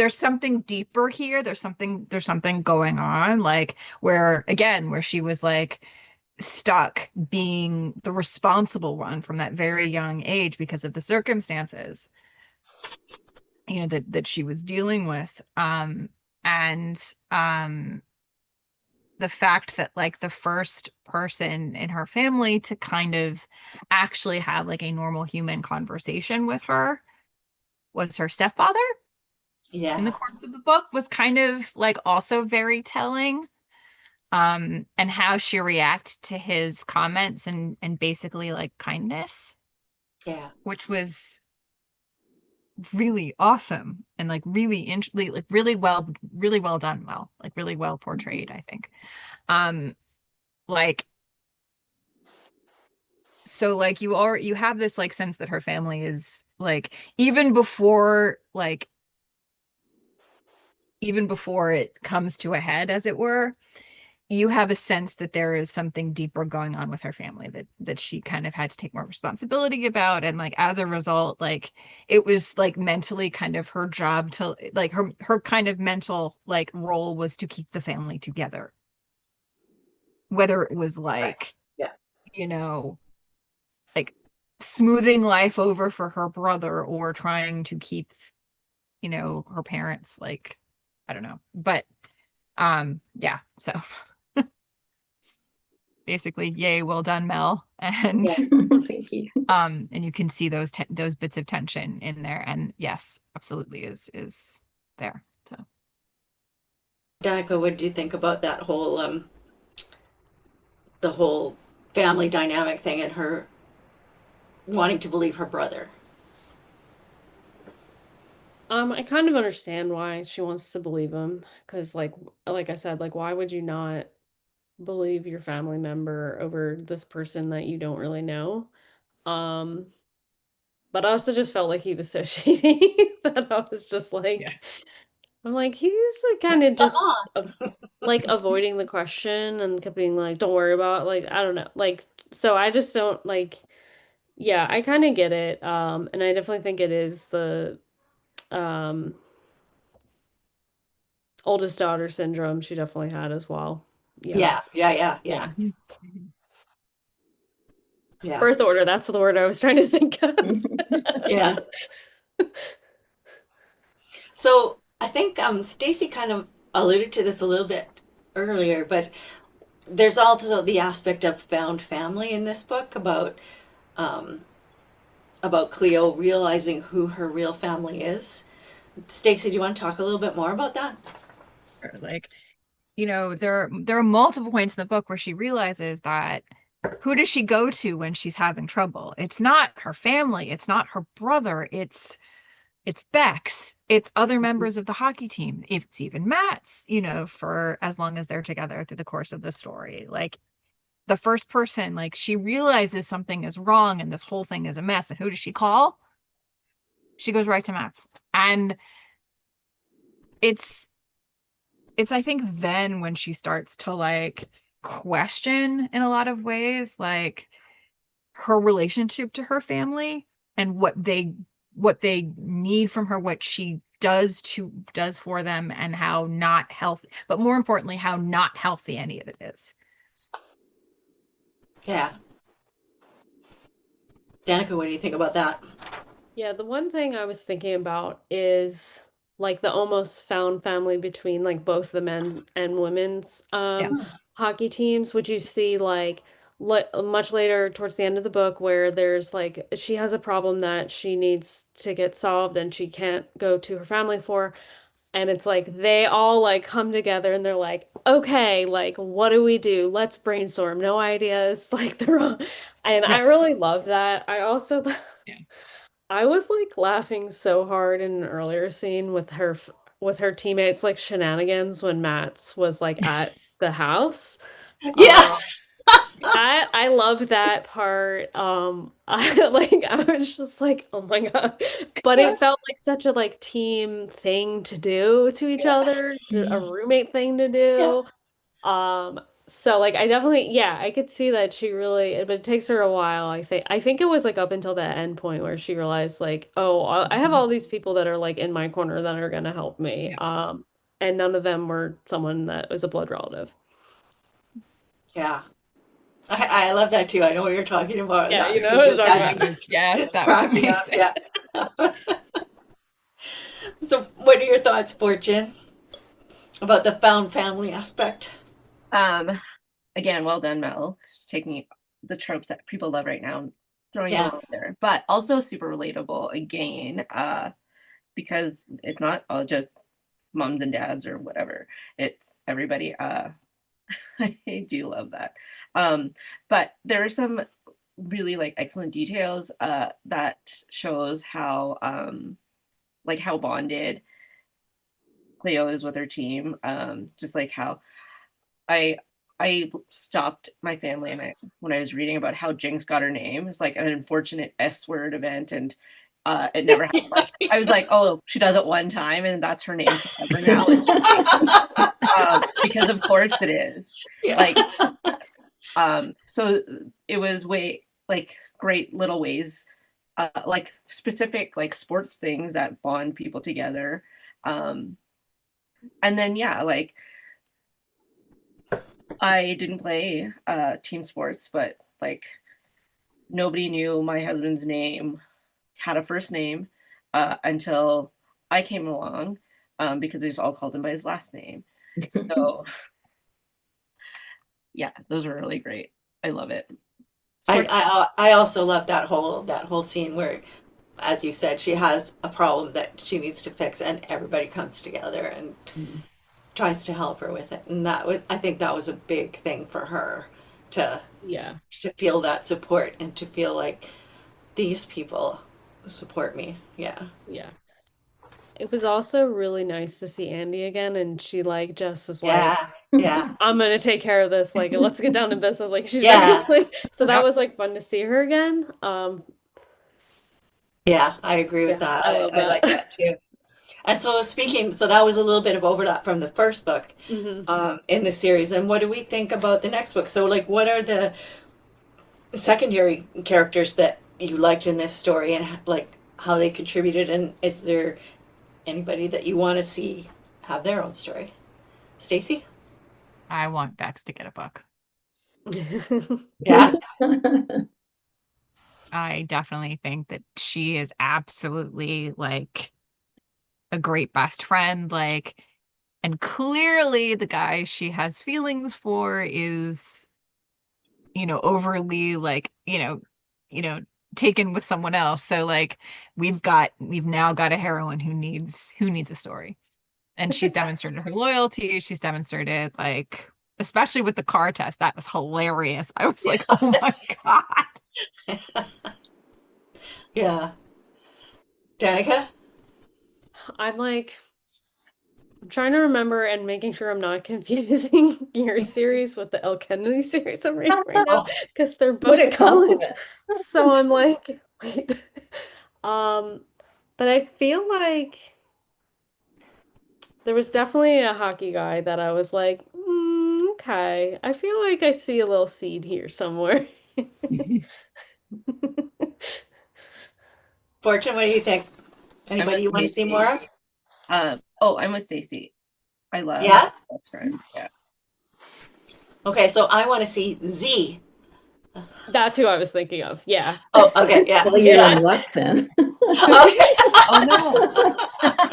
[SPEAKER 5] something deeper here. There's something going on, like where she was like stuck being the responsible one from that very young age because of the circumstances, that she was dealing with. And the fact that like the first person in her family to kind of actually have like a normal human conversation with her was her stepfather in the
[SPEAKER 1] Yeah.
[SPEAKER 5] course of the book was kind of like also very telling. And how she reacted to his comments and basically like kindness,
[SPEAKER 1] Yeah.
[SPEAKER 5] which was really awesome and like like really well done, like really well portrayed, I think. Like so like you have this like sense that her family is like even before it comes to a head, as it were, you have a sense that there is something deeper going on with her family that she kind of had to take more responsibility about. And like as a result, like it was like mentally kind of her job to like her kind of mental like role was to keep the family together, whether it was
[SPEAKER 1] Right.
[SPEAKER 5] like
[SPEAKER 1] Yeah.
[SPEAKER 5] you know like smoothing life over for her brother or trying to keep her parents, like I don't know. But yeah, so basically, yay, well done, Mel. And
[SPEAKER 1] Yeah.
[SPEAKER 3] Thank you.
[SPEAKER 5] and you can see those bits of tension in there, and yes, absolutely is there. So
[SPEAKER 1] Danica, what do you think about that whole the whole family dynamic thing and her wanting to believe her brother?
[SPEAKER 2] I kind of understand why she wants to believe him, because like I said, like why would you not believe your family member over this person that you don't really know? Um, but I also just felt like he was so shady that I was just
[SPEAKER 5] yeah.
[SPEAKER 2] like, I'm like, he's like kind of just
[SPEAKER 1] Uh-huh.
[SPEAKER 2] like avoiding the question and kept being like, don't worry about it. Like, I don't know. Like, so I just don't like, yeah, I kind of get it. And I definitely think it is the um oldest daughter syndrome she definitely had as well. Yeah.
[SPEAKER 1] Yeah. Yeah. Yeah. Yeah.
[SPEAKER 2] Yeah.
[SPEAKER 5] Mhm.
[SPEAKER 1] Yeah.
[SPEAKER 2] Birth order, that's the word I was trying to think of.
[SPEAKER 1] Yeah. So I think Stacy kind of alluded to this a little bit earlier, but there's also the aspect of found family in this book um, about Cleo realizing who her real family is. Stacy, do you want to talk a little bit more about that?
[SPEAKER 5] Like there are multiple points in the book where she realizes that who does she go to when she's having trouble? It's not her family, it's not her brother, it's Bex, it's other members of the hockey team, it's even Matt's, for as long as they're together through the course of the story. Like the first person, like she realizes something is wrong and this whole thing is a mess. And who does she call? She goes right to Matt's. And it's I think then when she starts to like question in a lot of ways, like her relationship to her family and what they need from her, what she does for them, and how not healthy, but more importantly, how not healthy any of it is.
[SPEAKER 1] Yeah. Danica, what do you think about that?
[SPEAKER 2] Yeah, the one thing I was thinking about is like the almost found family between like both the men and women's
[SPEAKER 5] Yeah.
[SPEAKER 2] hockey teams. Would you see like much later towards the end of the book where there's like she has a problem that she needs to get solved and she can't go to her family for, and it's like they all like come together and they're like, okay, like what do we do? Let's brainstorm. No ideas. Like they're all, and I really love that. I also
[SPEAKER 5] Yeah.
[SPEAKER 2] I was like laughing so hard in an earlier scene with with her teammates like shenanigans when Matt's was like at the house. Um,
[SPEAKER 1] Yes.
[SPEAKER 2] I love that part. I was just like, oh my God. But it
[SPEAKER 1] Yes.
[SPEAKER 2] felt like such a like team thing to do to each other, a roommate thing to
[SPEAKER 1] Yeah.
[SPEAKER 2] do. So like I definitely, yeah, I could see that she really, but it takes her a while. I think it was like up until that end point where she realized like, oh, I have all these people that are like in my corner that are gonna help me.
[SPEAKER 5] Yeah.
[SPEAKER 2] And none of them were someone that was a blood relative.
[SPEAKER 1] Yeah. I love that too. I know what you're talking about.
[SPEAKER 2] Yeah, you
[SPEAKER 1] That's
[SPEAKER 2] know
[SPEAKER 1] what
[SPEAKER 2] what I'm
[SPEAKER 1] just
[SPEAKER 2] talking
[SPEAKER 1] had
[SPEAKER 2] about.
[SPEAKER 1] me
[SPEAKER 5] Yes,
[SPEAKER 1] just
[SPEAKER 5] that was
[SPEAKER 1] cracking up.
[SPEAKER 5] amazing.
[SPEAKER 1] Yeah. So, what are your thoughts, Fortune, about the found family aspect?
[SPEAKER 4] Again, well done, Mel. Taking the tropes that people love right now, and throwing
[SPEAKER 1] Yeah.
[SPEAKER 4] them out there, but also super relatable again, because it's not all just moms and dads or whatever. It's everybody. I do love that. But there are some really like excellent details that shows how like how bonded Cleo is with her team. Just like how I I stopped my family and when I was reading about how Jinx got her name. It's like an unfortunate S word event, and it never happened. Like I was like, oh, she does it one time and that's her name forever now. It's because of course it is.
[SPEAKER 1] Yeah.
[SPEAKER 4] Like so it was way like great little ways, like specific like sports things that bond people together. And then yeah, like I didn't play team sports, but like nobody knew my husband's name had a first name until I came along, because they just all called him by his last name. So yeah, those were really great. I love it. Sports,
[SPEAKER 1] I also love that whole scene where, as you said, she has a problem that she needs to fix, and everybody comes together and tries to help her with it. And I think that was a big thing for her to
[SPEAKER 2] Yeah.
[SPEAKER 1] to feel that support and to feel like these people support me. Yeah.
[SPEAKER 2] Yeah. It was also really nice to see Andy again, and she like just is like,
[SPEAKER 1] Yeah. Yeah.
[SPEAKER 2] I'm gonna take care of this. Like, let's get down to business. Like, she's very
[SPEAKER 1] Yeah.
[SPEAKER 2] like, so that
[SPEAKER 5] Yep.
[SPEAKER 2] was like fun to see her again.
[SPEAKER 1] Yeah. I agree with
[SPEAKER 2] Yeah,
[SPEAKER 1] that.
[SPEAKER 2] I love
[SPEAKER 1] I like
[SPEAKER 2] that.
[SPEAKER 1] that too. And so that was a little bit of overlap from the first book
[SPEAKER 2] Hmm.
[SPEAKER 1] in the series. And what do we think about the next book? So, like, what are the secondary characters that you liked in this story, and like how they contributed? And is there anybody that you want to see have their own story? Stacy?
[SPEAKER 5] I want Bex to get a book.
[SPEAKER 1] Yeah.
[SPEAKER 5] I definitely think that she is absolutely like a great best friend. Like, and clearly the guy she has feelings for is, overly like, taken with someone else. So like we've now got a heroine who needs a story. And she's demonstrated her loyalty. She's demonstrated like, especially with the car test, that was hilarious. I was like, oh my God.
[SPEAKER 1] Yeah. Danica?
[SPEAKER 2] I'm trying to remember and making sure I'm not confusing your series with the El Kennedy series I'm reading right now,
[SPEAKER 1] Oh,
[SPEAKER 2] because they're
[SPEAKER 3] What a
[SPEAKER 2] both college.
[SPEAKER 3] compliment.
[SPEAKER 2] So I'm like, wait. But I feel like there was definitely a hockey guy that I was like, okay. I feel like I see a little seed here somewhere.
[SPEAKER 1] Fortune, what do you think?
[SPEAKER 4] I'm
[SPEAKER 1] Anybody
[SPEAKER 4] with
[SPEAKER 1] you want to see more
[SPEAKER 4] Stacy.
[SPEAKER 1] of?
[SPEAKER 4] Oh, I'm with Stacy. I love
[SPEAKER 1] Yeah?
[SPEAKER 4] best friend. Yeah.
[SPEAKER 1] Okay, so I want to see Z.
[SPEAKER 2] That's who I was thinking of. Yeah.
[SPEAKER 1] Oh, okay, yeah.
[SPEAKER 3] Well, you're
[SPEAKER 2] Yeah.
[SPEAKER 3] in luck then.
[SPEAKER 1] Okay.
[SPEAKER 4] Oh no.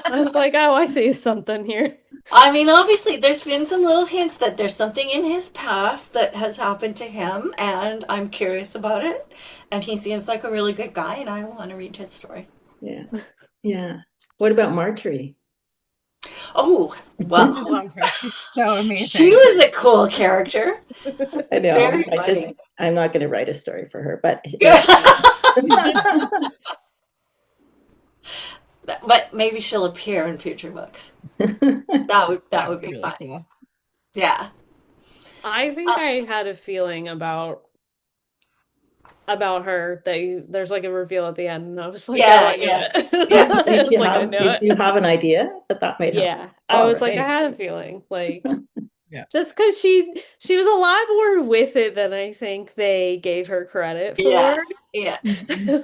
[SPEAKER 2] I was like, oh, I see something here.
[SPEAKER 1] I mean, obviously, there's been some little hints that there's something in his past that has happened to him, and I'm curious about it. And he seems like a really good guy, and I want to read his story.
[SPEAKER 3] Yeah. Yeah. What about Marjorie?
[SPEAKER 1] Oh,
[SPEAKER 5] I
[SPEAKER 1] well,
[SPEAKER 5] love her. She's so
[SPEAKER 1] she
[SPEAKER 5] amazing.
[SPEAKER 1] was a cool character.
[SPEAKER 3] I know.
[SPEAKER 1] Very funny.
[SPEAKER 3] I'm not going to write a story for her, but
[SPEAKER 1] But maybe she'll appear in future books. That would be
[SPEAKER 5] Really
[SPEAKER 1] fun.
[SPEAKER 5] cool.
[SPEAKER 1] Yeah.
[SPEAKER 2] I think I had a feeling about her that there's like a reveal at the end, and I was like,
[SPEAKER 1] Yeah,
[SPEAKER 2] oh, I knew
[SPEAKER 1] yeah,
[SPEAKER 2] it.
[SPEAKER 1] yeah.
[SPEAKER 2] I was like, I knew
[SPEAKER 3] did you
[SPEAKER 2] it.
[SPEAKER 3] have an idea that might happen?
[SPEAKER 2] Yeah, I
[SPEAKER 3] All
[SPEAKER 2] was like, I
[SPEAKER 3] right.
[SPEAKER 2] had a feeling, like,
[SPEAKER 5] Yeah.
[SPEAKER 2] just because she was a lot more with it than I think they gave her credit
[SPEAKER 1] Yeah,
[SPEAKER 2] for.
[SPEAKER 1] yeah.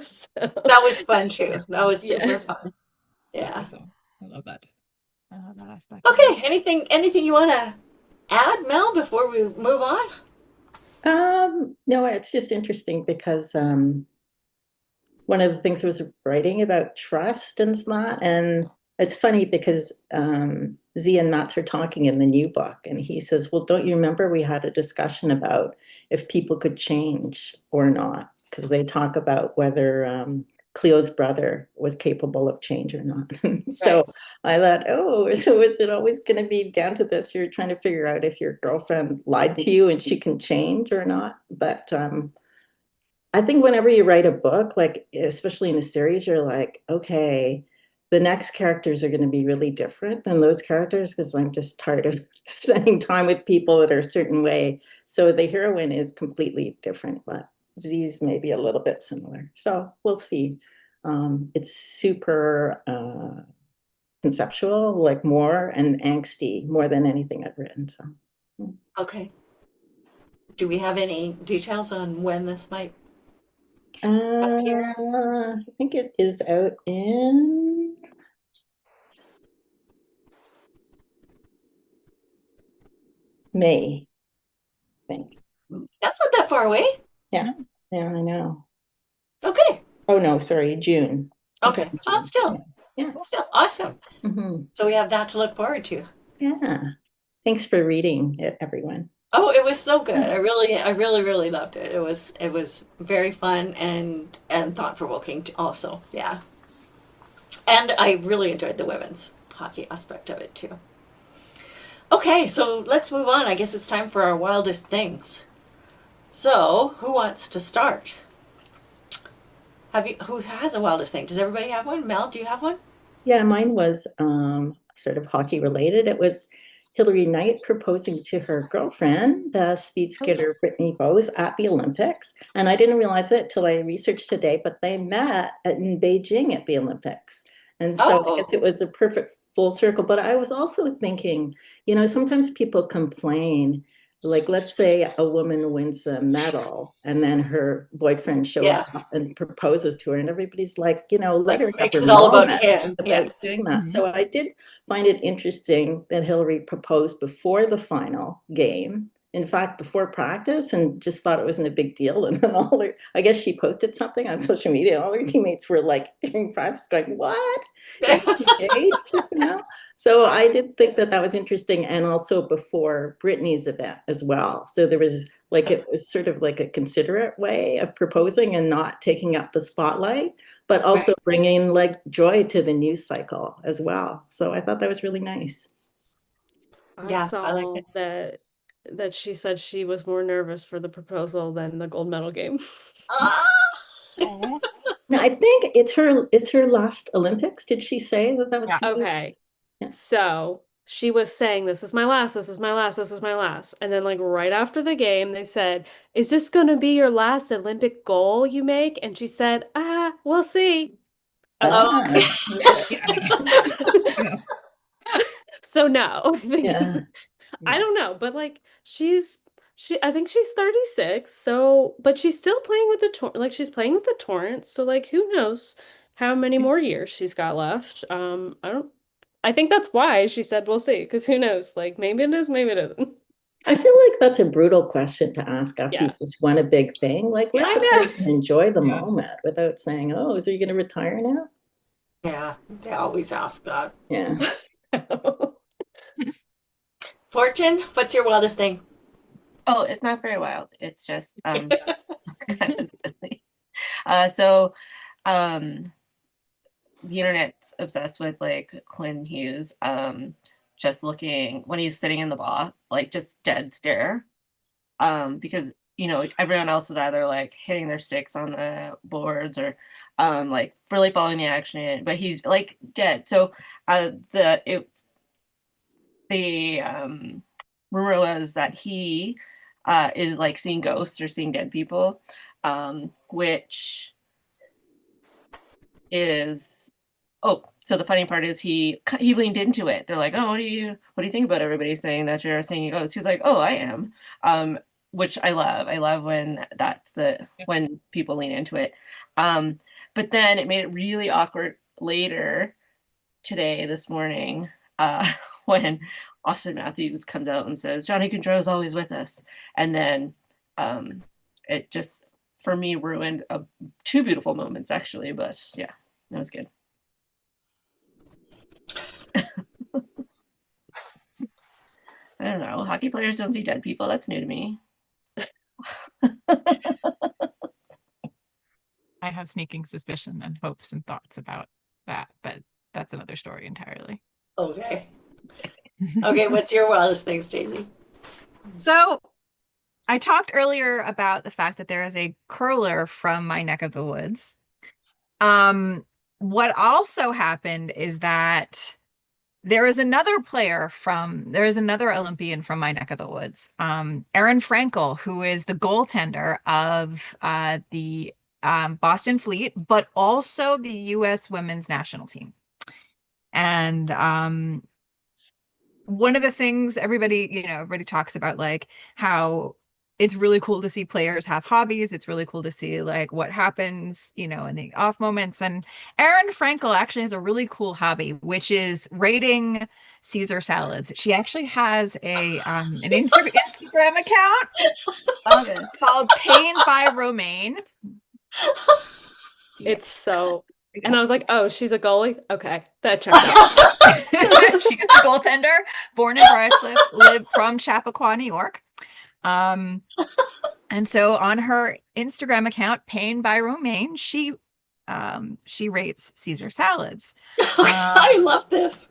[SPEAKER 2] So,
[SPEAKER 1] That was fun too. That was
[SPEAKER 2] yeah.
[SPEAKER 1] super fun. Yeah.
[SPEAKER 5] Awesome. I love that. I love that aspect. of
[SPEAKER 1] Okay,
[SPEAKER 5] it.
[SPEAKER 1] anything you want to add, Mel, before we move on?
[SPEAKER 3] No, it's just interesting because one of the things was writing about trust and that, and it's funny because Z and Mats are talking in the new book, and he says, "Well, don't you remember we had a discussion about if people could change or not?" Because they talk about whether Cleo's brother was capable of change or not. So I thought, oh, so is it always going to be down to this? You're trying to figure out if your girlfriend lied to you and she can change or not. But I think whenever you write a book, like especially in a series, you're like, okay, the next characters are going to be really different than those characters because I'm just tired of spending time with people that are a certain way. So the heroine is completely different, but Z's maybe a little bit similar. So we'll see. It's super conceptual, like more and angsty, more than anything I've written. So.
[SPEAKER 1] Okay. Do we have any details on when this might appear?
[SPEAKER 3] I think it is out in May, I think.
[SPEAKER 1] That's not that far away.
[SPEAKER 3] Yeah, I know.
[SPEAKER 1] Okay.
[SPEAKER 3] Oh no, sorry, June.
[SPEAKER 1] Okay. Oh, still awesome.
[SPEAKER 3] Mm-hmm.
[SPEAKER 1] So we have that to look forward to.
[SPEAKER 3] Yeah. Thanks for reading it, everyone.
[SPEAKER 1] Oh, it was so good. I really loved it. It was very fun and thought provoking also. Yeah. And I really enjoyed the women's hockey aspect of it too. Okay, so let's move on. I guess it's time for our wildest things. So, who wants to start? Who has a wildest thing? Does everybody have one? Mel, do you have one?
[SPEAKER 3] Yeah, mine was sort of hockey related. It was Hillary Knight proposing to her girlfriend, the speed skater Brittany Bowes, at the Olympics. And I didn't realize it till I researched today, but they met in Beijing at the Olympics. And so I guess it was a perfect full circle. But I was also thinking, sometimes people complain, like let's say a woman wins a medal and then her boyfriend shows up and proposes to her, and everybody's like, let her
[SPEAKER 1] makes
[SPEAKER 3] have
[SPEAKER 1] it
[SPEAKER 3] her
[SPEAKER 1] all about
[SPEAKER 3] moment
[SPEAKER 1] him.
[SPEAKER 3] about doing that.
[SPEAKER 5] Mhm.
[SPEAKER 3] So I did find it interesting that Hillary proposed before the final game. In fact, before practice, and just thought it wasn't a big deal. And then I guess she posted something on social media. All her teammates were like during practice going, "What? You're engaged just now?" So I did think that was interesting, and also before Britney's event as well. So there was it was sort of like a considerate way of proposing and not taking up the spotlight, but also bringing like joy to the news cycle as well. So I thought that was really nice.
[SPEAKER 2] I saw that she said she was more nervous for the proposal than the gold medal game.
[SPEAKER 5] Aw.
[SPEAKER 3] No, I think it's her last Olympics. Did she say that was
[SPEAKER 5] Yeah.
[SPEAKER 3] gonna be-
[SPEAKER 2] Okay.
[SPEAKER 3] Yeah.
[SPEAKER 2] So she was saying, this is my last, this is my last, this is my last. And then, like, right after the game, they said, is this going to be your last Olympic goal you make? And she said, we'll see.
[SPEAKER 3] Ah,
[SPEAKER 5] Yeah.
[SPEAKER 2] So, no.
[SPEAKER 3] yeah.
[SPEAKER 2] I don't know, but, like, I think she's 36, but she's still playing with she's playing with the Torrents, so, like, who knows how many more years she's got left. I think that's why she said we'll see, because who knows? Like, maybe it is, maybe it isn't.
[SPEAKER 3] I feel like that's a brutal question to ask after you just won a big thing. Like, let the person enjoy the moment without saying, "Oh, are you going to retire now?"
[SPEAKER 1] Yeah, they always ask that.
[SPEAKER 3] Yeah.
[SPEAKER 1] Fortune, what's your wildest thing?
[SPEAKER 4] Oh, it's not very wild. It's just kind of silly. So the internet's obsessed with like Quinn Hughes just looking when he's sitting in the box, like just dead stare. Because like, everyone else was either like hitting their sticks on the boards or like really following the action, but he's like dead. So the rumor was that he is like seeing ghosts or seeing dead people, which is so the funny part is he leaned into it. They're like, oh, what do you think about everybody saying that you're seeing ghosts? He's like, oh, I am, which I love when when people lean into it. But then it made it really awkward later this morning, when Austin Matthews comes out and says Johnny Gaudreau is always with us, and then it just for me ruined two beautiful moments actually. But yeah, that was good. I don't know. Hockey players don't see dead people. That's new to me.
[SPEAKER 5] I have sneaking suspicion and hopes and thoughts about that, but that's another story entirely.
[SPEAKER 1] Okay. Okay, what's your wildest thing, Stacey?
[SPEAKER 5] So I talked earlier about the fact that there is a curler from my neck of the woods. What also happened is that there is another Olympian from my neck of the woods, Erin Frankel, who is the goaltender of the Boston Fleet, but also the U.S. women's national team. And one of the things everybody talks about, like how it's really cool to see players have hobbies. It's really cool to see like what happens, in the off moments. And Erin Frankel actually has a really cool hobby, which is rating Caesar salads. She actually has an Instagram account called Pain by Romaine.
[SPEAKER 2] It's so, and I was like, oh, she's a goalie? Okay, that checked out.
[SPEAKER 5] She's a goaltender, born in Briarcliff, lived from Chappaqua, New York. And so on her Instagram account, Pain by Romaine, she rates Caesar salads.
[SPEAKER 1] I love this.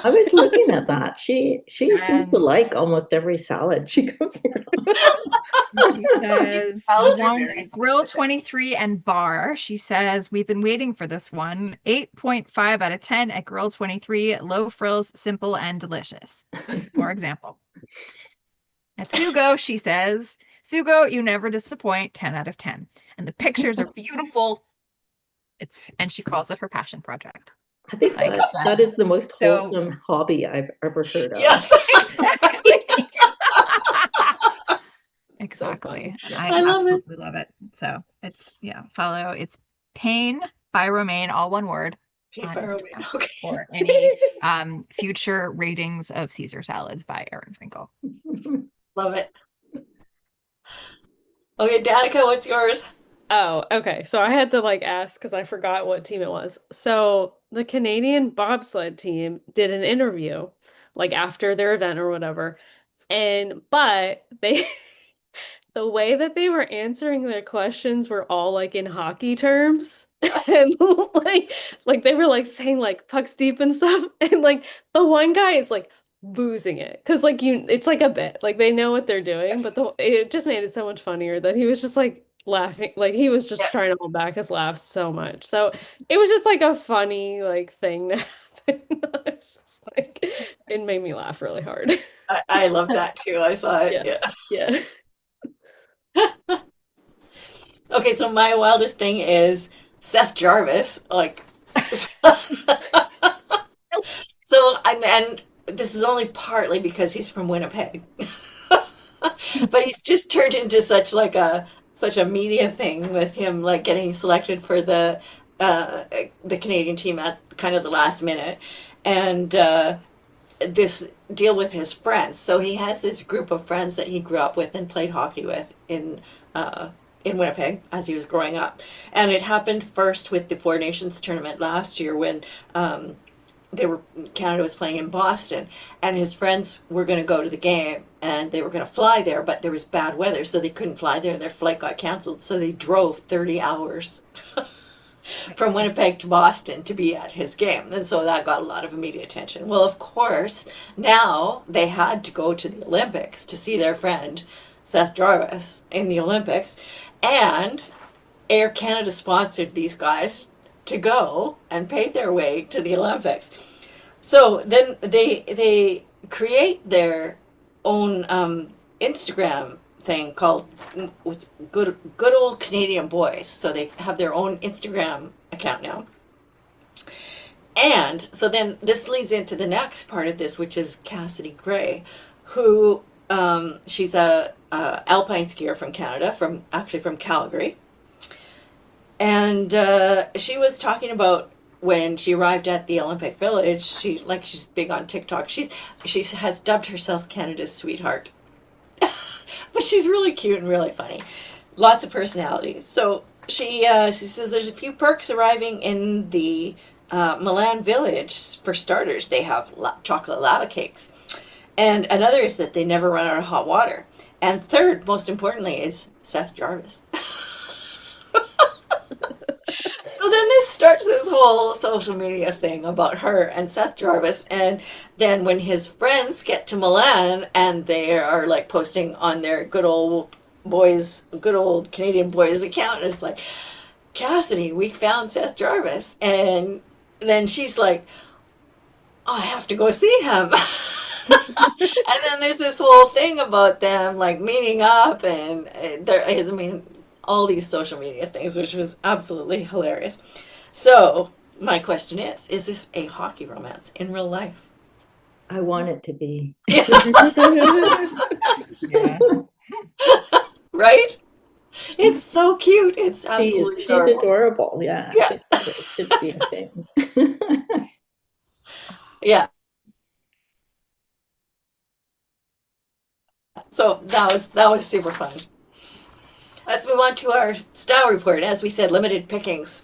[SPEAKER 3] I was looking at that. She seems to like almost every salad she comes across.
[SPEAKER 5] She says Grill 23 and Bar. She says, we've been waiting for this one. 8.5 out of 10 at Grill 23. Low frills, simple and delicious. For example. At Sugo, she says, Sugo, you never disappoint. 10 out of 10. And the pictures are beautiful. And she calls it her passion project.
[SPEAKER 3] I think that is the most wholesome hobby I've ever heard of.
[SPEAKER 1] Yes,
[SPEAKER 5] exactly. I absolutely love it. So it's follow. It's Pain by Romaine, all one word.
[SPEAKER 1] Pain by Romaine. Okay.
[SPEAKER 5] For any future ratings of Caesar salads by Erin Frankel.
[SPEAKER 1] Love it. Okay, Danica, what's yours?
[SPEAKER 2] Oh, okay. So I had to ask because I forgot what team it was. So the Canadian bobsled team did an interview after their event or whatever. But they the way that they were answering their questions were all in hockey terms. And they were saying pucks deep and stuff. And the one guy is losing it because it's a bit they know what they're doing, but it just made it so much funnier that he was just laughing, he was just trying to hold back his laughs so much. So it was just a funny thing to happen. It's just it made me laugh really hard.
[SPEAKER 1] I love that too. I saw it.
[SPEAKER 2] Yeah.
[SPEAKER 1] Okay, so my wildest thing is Seth Jarvis. So and this is only partly because he's from Winnipeg, but he's just turned into such a media thing with him getting selected for the Canadian team at kind of the last minute, and this deal with his friends. So he has this group of friends that he grew up with and played hockey with in Winnipeg as he was growing up, and it happened first with the Four Nations tournament last year when Canada was playing in Boston, and his friends were going to go to the game, and they were going to fly there, but there was bad weather, so they couldn't fly there. Their flight got canceled, so they drove 30 hours from Winnipeg to Boston to be at his game, and so that got a lot of immediate attention. Well, of course, now they had to go to the Olympics to see their friend Seth Jarvis in the Olympics, and Air Canada sponsored these guys to go and paid their way to the Olympics. So then they create their own Instagram thing called what's good old Canadian boys. So they have their own Instagram account now. And so then this leads into the next part of this, which is Cassidy Gray, who she's a alpine skier from Canada, from Calgary. And she was talking about when she arrived at the Olympic Village. She's big on TikTok. She has dubbed herself Canada's sweetheart, but she's really cute and really funny. Lots of personalities. So she says there's a few perks arriving in the Milan Village. For starters, they have chocolate lava cakes, and another is that they never run out of hot water. And third, most importantly, is Seth Jarvis. So then this starts this whole social media thing about her and Seth Jarvis, and then when his friends get to Milan and they are like posting on their good old Canadian boys account, it's like, Cassidy, we found Seth Jarvis, and then she's like, oh, I have to go see him. And then there's this whole thing about them like meeting up, and all these social media things, which was absolutely hilarious. So my question is this a hockey romance in real life?
[SPEAKER 3] I want it to be.
[SPEAKER 5] Yeah.
[SPEAKER 1] Right? It's so cute. It's absolutely
[SPEAKER 3] She's adorable. Yeah.
[SPEAKER 1] Yeah.
[SPEAKER 3] It should be a thing.
[SPEAKER 1] Yeah. So that was super fun. Let's move on to our style report. As we said, limited pickings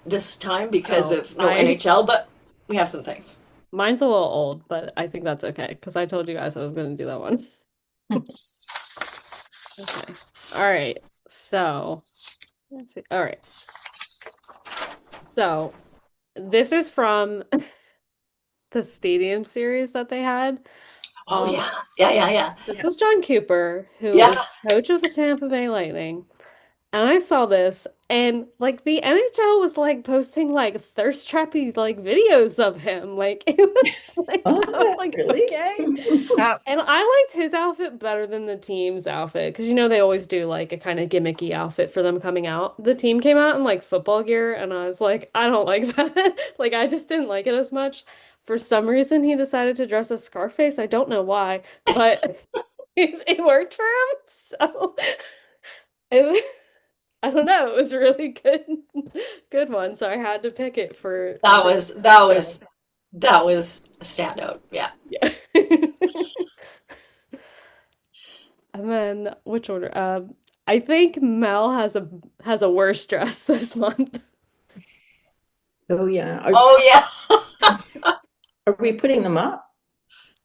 [SPEAKER 1] this time because of no NHL, but we have some things.
[SPEAKER 2] Mine's a little old, but I think that's okay because I told you guys I was going to do that one. Okay. All right. So, let's see. All right. So, this is from the Stadium series that they had.
[SPEAKER 1] Oh, yeah.
[SPEAKER 2] This is John Cooper, who
[SPEAKER 1] Yeah.
[SPEAKER 2] is coach of the Tampa Bay Lightning. And I saw this, and like the NHL was like posting like thirst trappy like videos of him. Like it was like I was like,
[SPEAKER 3] really?
[SPEAKER 2] okay.
[SPEAKER 5] Oh,
[SPEAKER 2] And I liked his outfit better than the team's outfit because they always do like a kind of gimmicky outfit for them coming out. The team came out in like football gear, and I was like, I don't like that. Like I just didn't like it as much. For some reason, he decided to dress as Scarface. I don't know why, but it worked for him. So I don't know. It was a really good one. So I had to pick it for
[SPEAKER 1] That was a standout. Yeah.
[SPEAKER 2] yeah. And then which order? I think Mel has a worse dress this month.
[SPEAKER 3] Oh yeah.
[SPEAKER 1] Oh yeah.
[SPEAKER 3] Are we putting them up?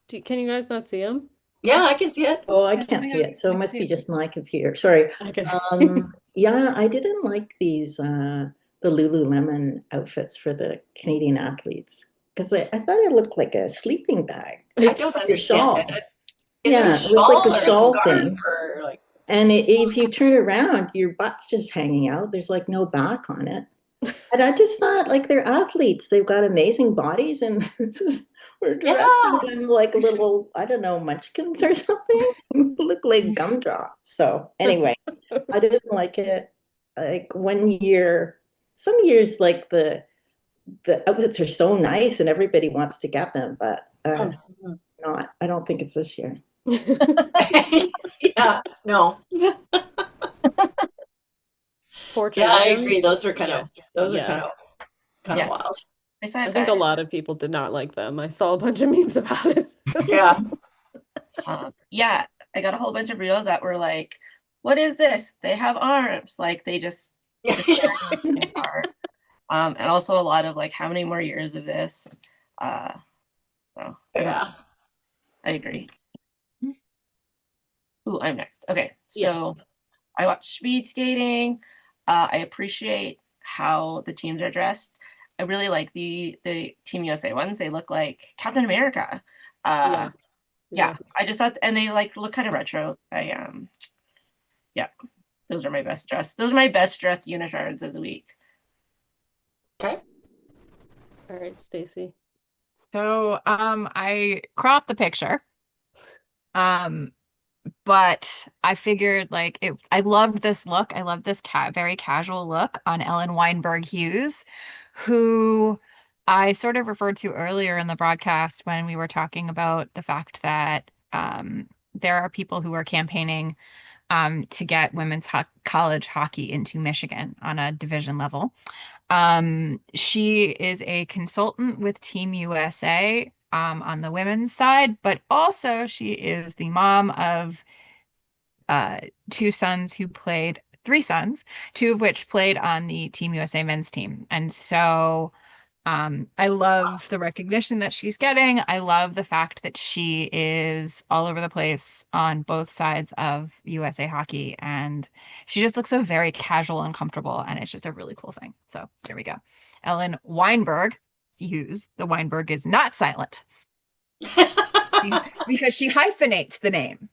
[SPEAKER 2] Can you guys not see them?
[SPEAKER 1] Yeah, I can see it.
[SPEAKER 3] Oh, I can't see it. So it must be just my computer. Sorry.
[SPEAKER 2] Okay.
[SPEAKER 3] Yeah, I didn't like these the Lululemon outfits for the Canadian athletes because I thought it looked like a sleeping bag.
[SPEAKER 1] I don't understand it. Is
[SPEAKER 3] Yeah,
[SPEAKER 1] it a
[SPEAKER 3] it was
[SPEAKER 1] shawl
[SPEAKER 3] like a
[SPEAKER 1] or
[SPEAKER 3] shawl
[SPEAKER 1] scarf
[SPEAKER 3] thing.
[SPEAKER 1] or like?
[SPEAKER 3] And if you turn around, your butt's just hanging out. There's like no back on it. And I just thought, like, they're athletes. They've got amazing bodies, and we're dressed in like little, I don't know, munchkins or something. Look like gumdrops. So anyway, I didn't like it. Like some years, like the outfits are so nice, and everybody wants to get them, but not. I don't think it's this year.
[SPEAKER 1] Yeah, no.
[SPEAKER 2] Portrait
[SPEAKER 1] Yeah, I
[SPEAKER 2] item.
[SPEAKER 1] agree. Those were kind of
[SPEAKER 2] Yeah.
[SPEAKER 1] wild.
[SPEAKER 2] I think a lot of people did not like them. I saw a bunch of memes about it.
[SPEAKER 1] Yeah.
[SPEAKER 4] Yeah, I got a whole bunch of reels that were like, what is this? They have arms. Like they just are. And also a lot of like, how many more years of this? So
[SPEAKER 1] Yeah.
[SPEAKER 4] I agree. Ooh, I'm next. Okay,
[SPEAKER 2] Yeah.
[SPEAKER 4] so I watch speed skating. I appreciate how the teams are dressed. I really like the Team USA ones. They look like Captain America.
[SPEAKER 2] Yeah.
[SPEAKER 4] Yeah, I just thought, and they like look kind of retro. Yeah, those are my best dressed. Those are my best dressed unitards of the week.
[SPEAKER 1] Okay.
[SPEAKER 2] All right, Stacy.
[SPEAKER 5] So I cropped the picture. But I figured like I loved this look. I loved this very casual look on Ellen Weinberg Hughes, who I sort of referred to earlier in the broadcast when we were talking about the fact that there are people who are campaigning to get women's college hockey into Michigan on a division level. She is a consultant with Team USA on the women's side, but also she is the mom of uh, three sons, two of which played on the Team USA men's team. And so I love the recognition that she's getting. I love the fact that she is all over the place on both sides of USA hockey. And she just looks so very casual and comfortable. And it's just a really cool thing. So there we go. Ellen Weinberg Hughes. The Weinberg is not silent because she hyphenates the name.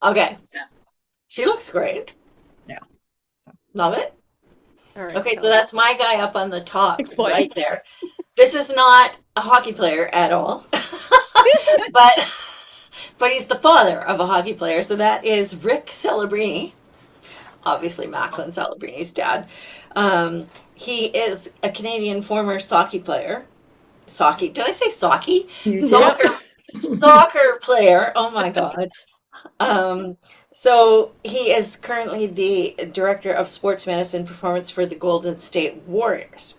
[SPEAKER 1] Okay.
[SPEAKER 5] So,
[SPEAKER 1] She looks great.
[SPEAKER 5] yeah.
[SPEAKER 1] Love it.
[SPEAKER 2] All right.
[SPEAKER 1] Okay, so
[SPEAKER 2] Kelly.
[SPEAKER 1] that's my guy up on the top
[SPEAKER 2] Explain.
[SPEAKER 1] right there. This is not a hockey player at all. but he's the father of a hockey player, so that is Rick Celebrini. Obviously Macklin Celebrini's dad. He is a Canadian former soccer player. Did I say soccer? Soccer player. Oh my god. So he is currently the director of sports medicine performance for the Golden State Warriors.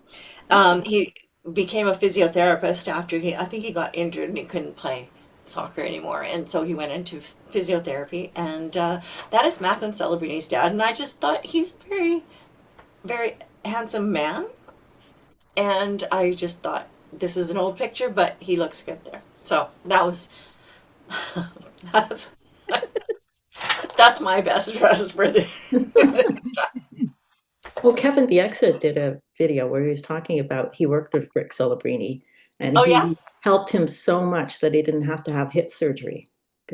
[SPEAKER 1] He became a physiotherapist after I think he got injured and he couldn't play soccer anymore, and so he went into physiotherapy. And that is Macklin Celebrini's dad, and I just thought he's a very, very handsome man, and I just thought this is an old picture, but he looks good there. So that was that's my best dress for the stuff.
[SPEAKER 3] Well, Kevin Bieksa did a video where he was talking about he worked with Rick Celebrini, and
[SPEAKER 1] Oh,
[SPEAKER 3] he
[SPEAKER 1] yeah?
[SPEAKER 3] helped him so much that he didn't have to have hip surgery.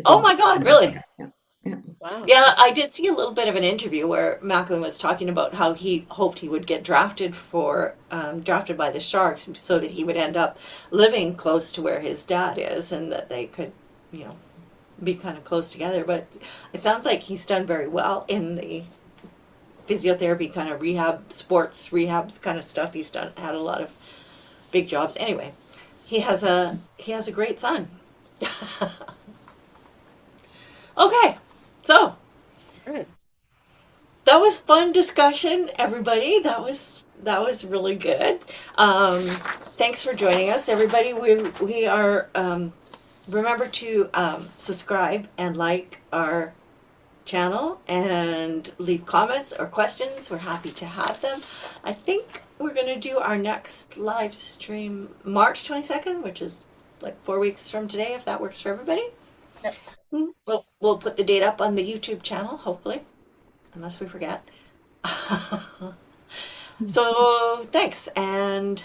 [SPEAKER 1] Oh my God, really?
[SPEAKER 3] Yeah. Yeah.
[SPEAKER 2] Wow.
[SPEAKER 1] Yeah, I did see a little bit of an interview where Macklin was talking about how he hoped he would get drafted by the Sharks so that he would end up living close to where his dad is and that they could, be kind of close together. But it sounds like he's done very well in the physiotherapy kind of rehab, sports rehabs kind of stuff. He's had a lot of big jobs. Anyway, he has a great son. Okay, so
[SPEAKER 2] Right.
[SPEAKER 1] that was fun discussion, everybody. That was really good. Thanks for joining us, everybody. We are remember to subscribe and like our channel and leave comments or questions. We're happy to have them. I think we're going to do our next live stream March 22nd, which is like 4 weeks from today, if that works for everybody.
[SPEAKER 4] Yep.
[SPEAKER 1] We'll put the date up on the YouTube channel, hopefully, unless we forget. So thanks, and